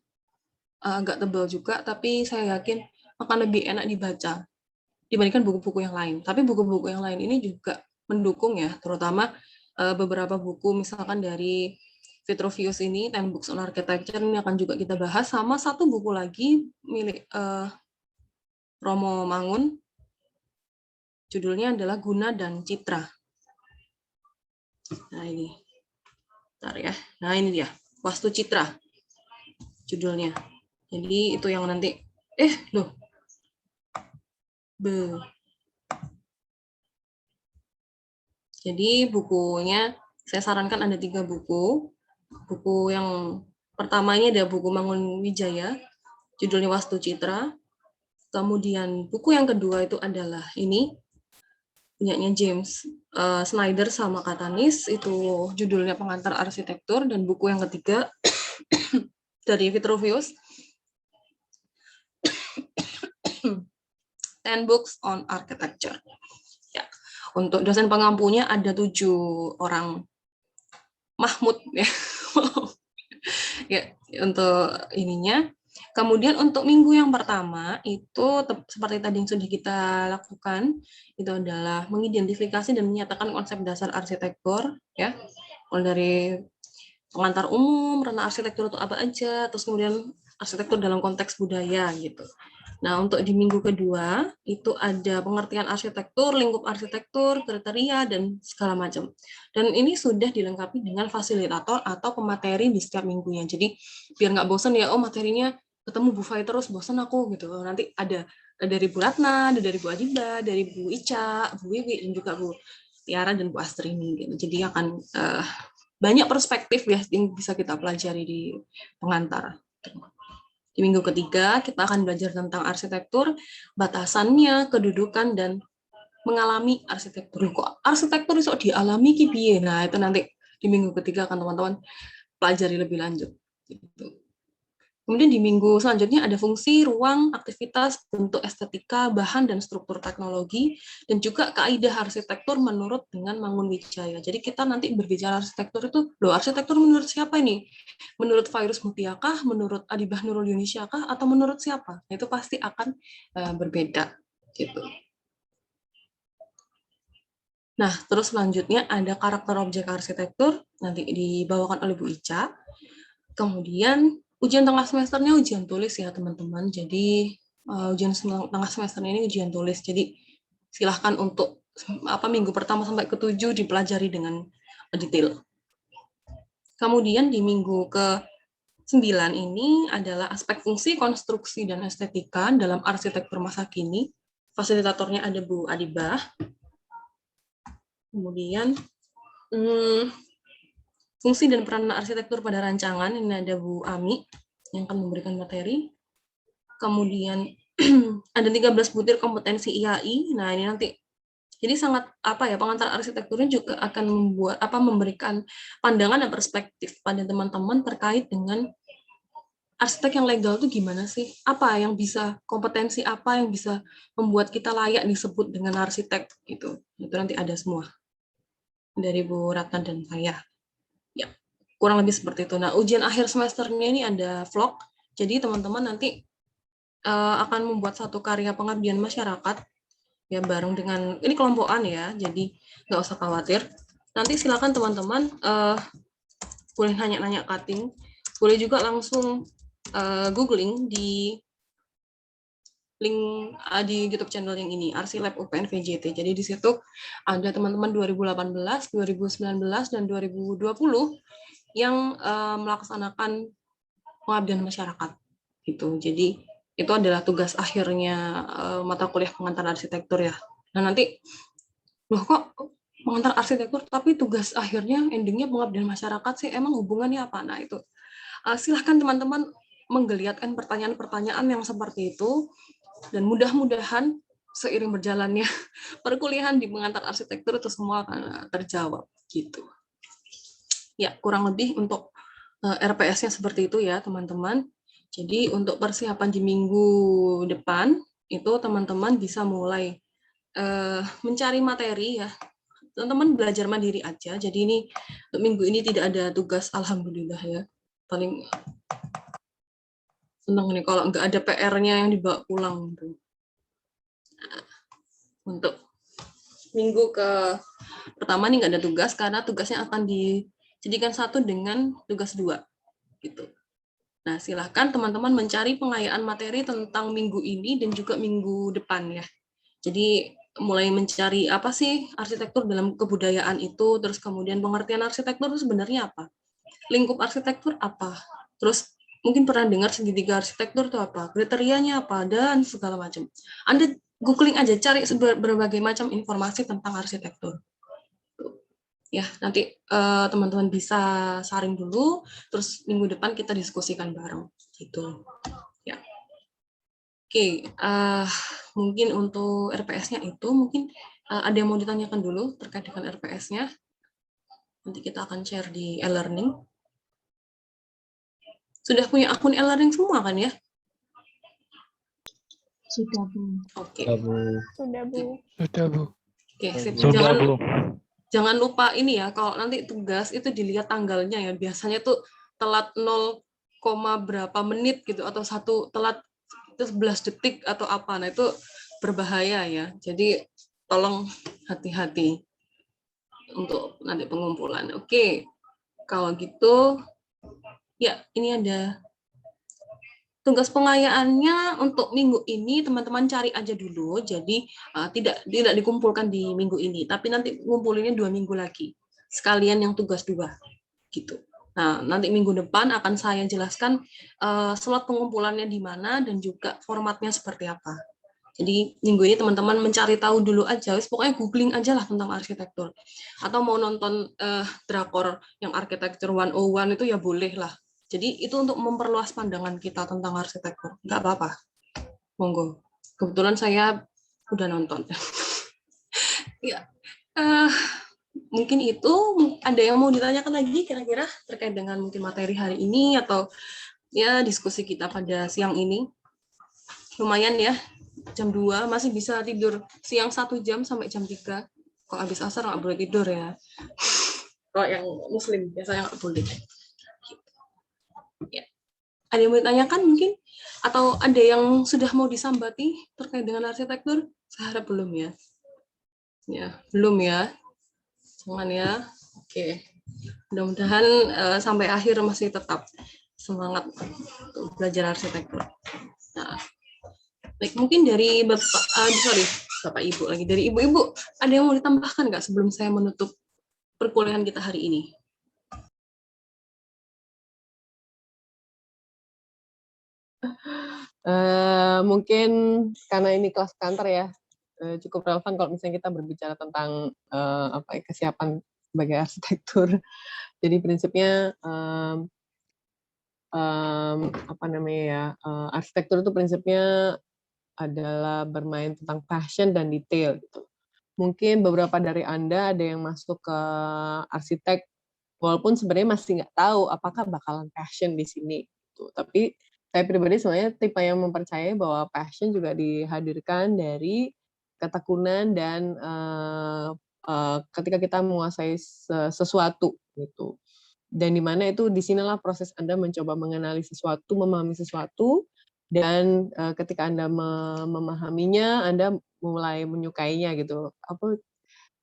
agak tebal juga, tapi saya yakin akan lebih enak dibaca dibandingkan buku-buku yang lain. Tapi buku-buku yang lain ini juga mendukung ya, terutama beberapa buku misalkan dari Vitruvius ini, 10 Books on Architecture, ini akan juga kita bahas, sama satu buku lagi milik Romo Mangun, judulnya adalah Guna dan Citra. Nah ini, bentar ya. Nah ini dia, Wastu Citra, judulnya. Jadi itu yang nanti, Jadi bukunya, saya sarankan ada 3 buku. Buku yang pertama ini ada buku Mangun Wijaya, judulnya Wastu Citra. Kemudian buku yang kedua itu adalah ini, punyanya James Snyder sama Katanis, itu judulnya Pengantar Arsitektur. Dan buku yang ketiga dari Vitruvius, 10 Books on Architecture. Ya. Untuk dosen pengampunya ada 7 orang. Mahmud ya. Ya, untuk ininya. Kemudian untuk minggu yang pertama itu seperti tadi yang sudah kita lakukan, itu adalah mengidentifikasi dan menyatakan konsep dasar arsitektur ya. Mulai dari pengantar umum, ranah arsitektur itu apa aja, terus kemudian arsitektur dalam konteks budaya gitu. Nah, untuk di minggu kedua itu ada pengertian arsitektur, lingkup arsitektur, kriteria, dan segala macam. Dan ini sudah dilengkapi dengan fasilitator atau pemateri di setiap minggunya. Jadi biar nggak bosan ya, materinya ketemu Bu Fai terus, bosan aku gitu. Nanti ada dari Bu Ratna, ada dari Bu Adiba, dari Bu Ica, Bu Wiwi, dan juga Bu Tiara dan Bu Astrini. Gitu. Jadi akan banyak perspektif ya yang bisa kita pelajari di pengantar. Di minggu ketiga, kita akan belajar tentang arsitektur, batasannya, kedudukan, dan mengalami arsitektur. Kok arsitektur itu dialami ki piye? Nah, itu nanti di minggu ketiga akan teman-teman pelajari lebih lanjut. Gitu. Kemudian di minggu selanjutnya ada fungsi, ruang, aktivitas, bentuk estetika, bahan, dan struktur teknologi, dan juga kaidah arsitektur menurut dengan Mangunwijaya. Jadi kita nanti berbicara arsitektur itu, loh arsitektur menurut siapa ini? Menurut Fairuz Mutia kah? Menurut Adibah Nurul Yunisya kah? Atau menurut siapa? Itu pasti akan berbeda. Gitu. Nah, terus selanjutnya ada karakter objek arsitektur, nanti dibawakan oleh Bu Ica. Kemudian ujian tengah semesternya ujian tulis ya teman-teman. Jadi ujian tengah semester ini ujian tulis. Jadi silahkan untuk minggu pertama sampai ke-7 dipelajari dengan detail. Kemudian di minggu ke-9 ini adalah aspek fungsi, konstruksi, dan estetika dalam arsitektur masa kini. Fasilitatornya ada Bu Adibah. Kemudian fungsi dan peran arsitektur pada rancangan, ini ada Bu Ami yang akan memberikan materi. Kemudian ada 13 butir kompetensi IAI. Nah, ini nanti jadi sangat pengantar arsitekturnya juga akan memberikan pandangan dan perspektif pada teman-teman terkait dengan arsitek yang legal itu gimana sih? Kompetensi apa yang bisa membuat kita layak disebut dengan arsitek gitu. Itu nanti ada semua dari Bu Ratna dan saya. Ya, kurang lebih seperti itu. Nah, ujian akhir semesternya ini ada vlog. Jadi teman-teman nanti akan membuat satu karya pengabdian masyarakat ya bareng dengan ini kelompokan ya. Jadi nggak usah khawatir. Nanti silakan teman-teman boleh nanya-nanya cutting, boleh juga langsung googling di link di YouTube channel yang ini, Arsilab UPN VJT. Jadi di situ ada teman-teman 2018, 2019, dan 2020 yang melaksanakan pengabdian masyarakat. Gitu. Jadi itu adalah tugas akhirnya mata kuliah pengantar arsitektur ya. Nah nanti, loh kok pengantar arsitektur tapi tugas akhirnya endingnya pengabdian masyarakat sih, emang hubungannya apa? Nah itu silahkan teman-teman menggeliatkan pertanyaan-pertanyaan yang seperti itu, dan mudah-mudahan seiring berjalannya perkuliahan di pengantar arsitektur itu semua akan terjawab gitu. Ya, kurang lebih untuk RPS-nya seperti itu ya teman-teman. Jadi untuk persiapan di minggu depan itu teman-teman bisa mulai mencari materi ya. Teman-teman belajar mandiri aja. Jadi ini untuk minggu ini tidak ada tugas, alhamdulillah ya. Paling senang nih kalau nggak ada PR-nya yang dibawa pulang. Nah, untuk minggu pertama nih nggak ada tugas karena tugasnya akan dijadikan satu dengan tugas 2 gitu. Nah, silahkan teman-teman mencari pengayaan materi tentang minggu ini dan juga minggu depan ya. Jadi mulai mencari apa sih arsitektur dalam kebudayaan itu, terus kemudian pengertian arsitektur itu sebenarnya apa, lingkup arsitektur apa, terus mungkin pernah dengar segitiga arsitektur itu apa, kriterianya apa, dan segala macam. Anda googling aja, cari berbagai macam informasi tentang arsitektur. Ya, nanti teman-teman bisa saring dulu, terus minggu depan kita diskusikan bareng. Gitu. Ya. Oke, mungkin untuk RPS-nya itu, mungkin ada yang mau ditanyakan dulu terkait dengan RPS-nya. Nanti kita akan share di e-learning. Sudah punya akun e-learning semua kan ya? Sudah, Bu. Oke. Sudah, Bu. Sudah, Bu. Oke, sip. Sudah, Bu. Jangan lupa ini ya, kalau nanti tugas itu dilihat tanggalnya ya. Biasanya tuh telat 0, berapa menit gitu, atau telat 11 detik atau apa. Nah, itu berbahaya ya. Jadi tolong hati-hati untuk nanti pengumpulan. Oke. Kalau gitu ya, ini ada tugas pengayaannya untuk minggu ini, teman-teman cari aja dulu. Jadi tidak dikumpulkan di minggu ini, tapi nanti ngumpulinnya 2 minggu lagi. Sekalian yang tugas 2 gitu. Nah, nanti minggu depan akan saya jelaskan slot pengumpulannya di mana dan juga formatnya seperti apa. Jadi minggu ini teman-teman mencari tahu dulu aja, pokoknya googling aja lah tentang arsitektur. Atau mau nonton drakor yang Architecture 101 itu ya boleh lah. Jadi itu untuk memperluas pandangan kita tentang arsitektur. Nggak apa-apa. Monggo. Kebetulan saya udah nonton. Ya, mungkin itu. Ada yang mau ditanyakan lagi kira-kira terkait dengan mungkin materi hari ini atau ya diskusi kita pada siang ini. Lumayan ya, jam 2 masih bisa tidur siang 1 jam sampai jam 3. Kalau habis asar nggak boleh tidur ya. Kalau yang muslim biasanya nggak boleh. Ya. Ada yang mau ditanyakan mungkin? Atau ada yang sudah mau disambati terkait dengan arsitektur? Saya harap belum ya. Ya, belum ya. Jangan ya. Oke. Mudah-mudahan sampai akhir masih tetap semangat untuk belajar arsitektur. Nah, baik, mungkin dari Bapak Ibu lagi. Dari Ibu-Ibu, ada yang mau ditambahkan nggak sebelum saya menutup perkuliahan kita hari ini? Mungkin karena ini kelas kantor ya, cukup relevan kalau misalnya kita berbicara tentang kesiapan sebagai arsitektur. Jadi prinsipnya arsitektur itu prinsipnya adalah bermain tentang passion dan detail gitu. Mungkin beberapa dari Anda ada yang masuk ke arsitek walaupun sebenarnya masih nggak tahu apakah bakalan passion di sini gitu. Tapi saya pribadi sebenarnya tipe yang mempercayai bahwa passion juga dihadirkan dari ketekunan dan ketika kita menguasai sesuatu gitu. Dan di mana itu disinilah proses Anda mencoba mengenali sesuatu, memahami sesuatu, dan ketika Anda memahaminya, Anda mulai menyukainya gitu.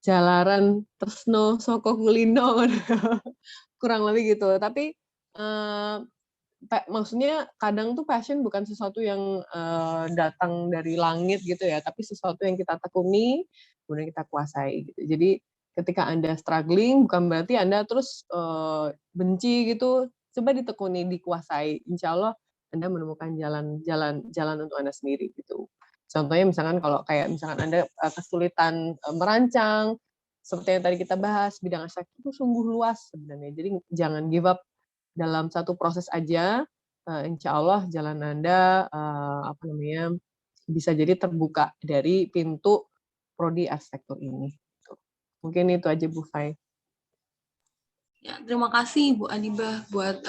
Jalaran tresno saka kulino kurang lebih gitu. Tapi maksudnya kadang tuh passion bukan sesuatu yang datang dari langit gitu ya, tapi sesuatu yang kita tekuni, kemudian kita kuasai gitu. Jadi ketika Anda struggling, bukan berarti Anda terus benci gitu, coba ditekuni, dikuasai. Insya Allah Anda menemukan jalan untuk Anda sendiri gitu. Contohnya misalkan kalau kayak misalkan Anda kesulitan merancang, seperti yang tadi kita bahas, bidang arsitektur itu sungguh luas sebenarnya. Jadi jangan give up dalam satu proses aja. Insya Allah jalan Anda bisa jadi terbuka dari pintu prodi arsitektur ini. Mungkin itu aja Bu Fai. Ya, terima kasih Bu Adibah buat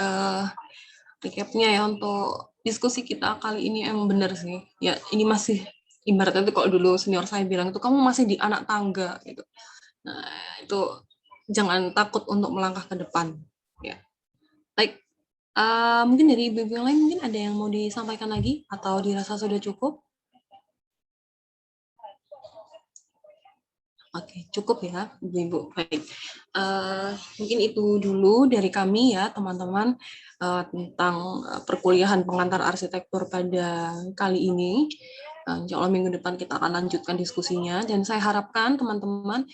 recap-nya ya untuk diskusi kita kali ini. Yang benar sih. Ya, ini masih ibaratnya itu kalau dulu senior saya bilang itu kamu masih di anak tangga gitu. Nah, itu jangan takut untuk melangkah ke depan. Ya. Baik. Mungkin dari ibu-ibu yang lain mungkin ada yang mau disampaikan lagi atau dirasa sudah cukup? Oke, cukup ya, Ibu. Baik. Mungkin itu dulu dari kami ya, teman-teman, tentang perkuliahan pengantar arsitektur pada kali ini. Insya Allah minggu depan kita akan lanjutkan diskusinya, dan saya harapkan teman-teman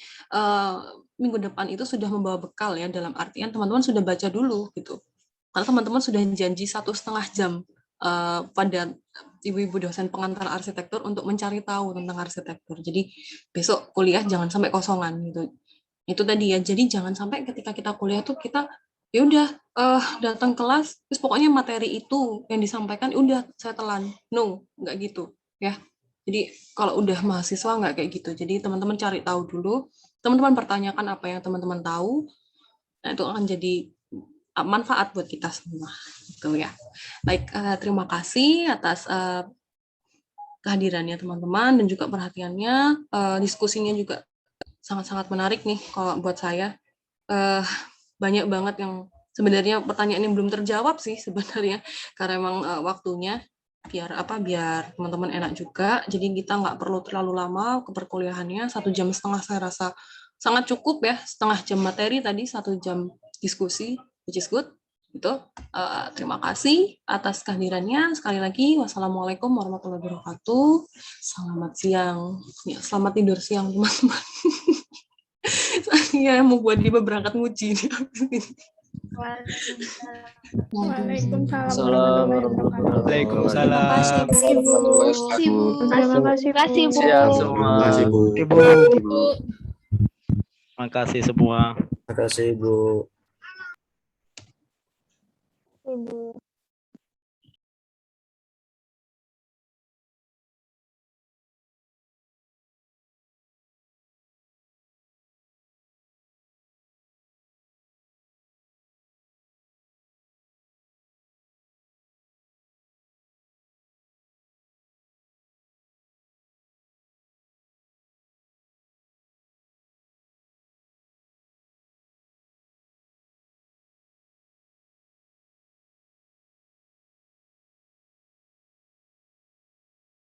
minggu depan itu sudah membawa bekal ya, dalam artian teman-teman sudah baca dulu gitu. Karena teman-teman sudah janji 1,5 jam pada ibu-ibu dosen pengantar arsitektur untuk mencari tahu tentang arsitektur. Jadi besok kuliah jangan sampai kosongan gitu. Itu tadi ya. Jadi jangan sampai ketika kita kuliah tuh kita ya udah datang kelas terus pokoknya materi itu yang disampaikan udah saya telan. No, nggak gitu ya. Jadi kalau udah mahasiswa nggak kayak gitu. Jadi teman-teman cari tahu dulu. Teman-teman pertanyakan apa yang teman-teman tahu. Nah, itu akan jadi manfaat buat kita semua gitu ya. Baik, terima kasih atas kehadirannya teman-teman dan juga perhatiannya. Diskusinya juga sangat-sangat menarik nih kalau buat saya. Banyak banget yang sebenarnya pertanyaan yang belum terjawab sih sebenarnya karena emang waktunya biar teman-teman enak juga. Jadi kita nggak perlu terlalu lama ke perkuliahannya, 1,5 jam saya rasa sangat cukup ya. 1/2 jam materi tadi, 1 jam diskusi, which is good. Itu terima kasih atas kehadirannya. Sekali lagi, wassalamualaikum warahmatullahi wabarakatuh. Selamat siang. Ya, selamat tidur siang teman-teman. Saya mau buat dia berangkat nguji. Waalaikumsalam warahmatullahi wabarakatuh. Terima kasih, Bu. Siap semua. Terima kasih semua. Terima kasih semua. Terima kasih, Bu.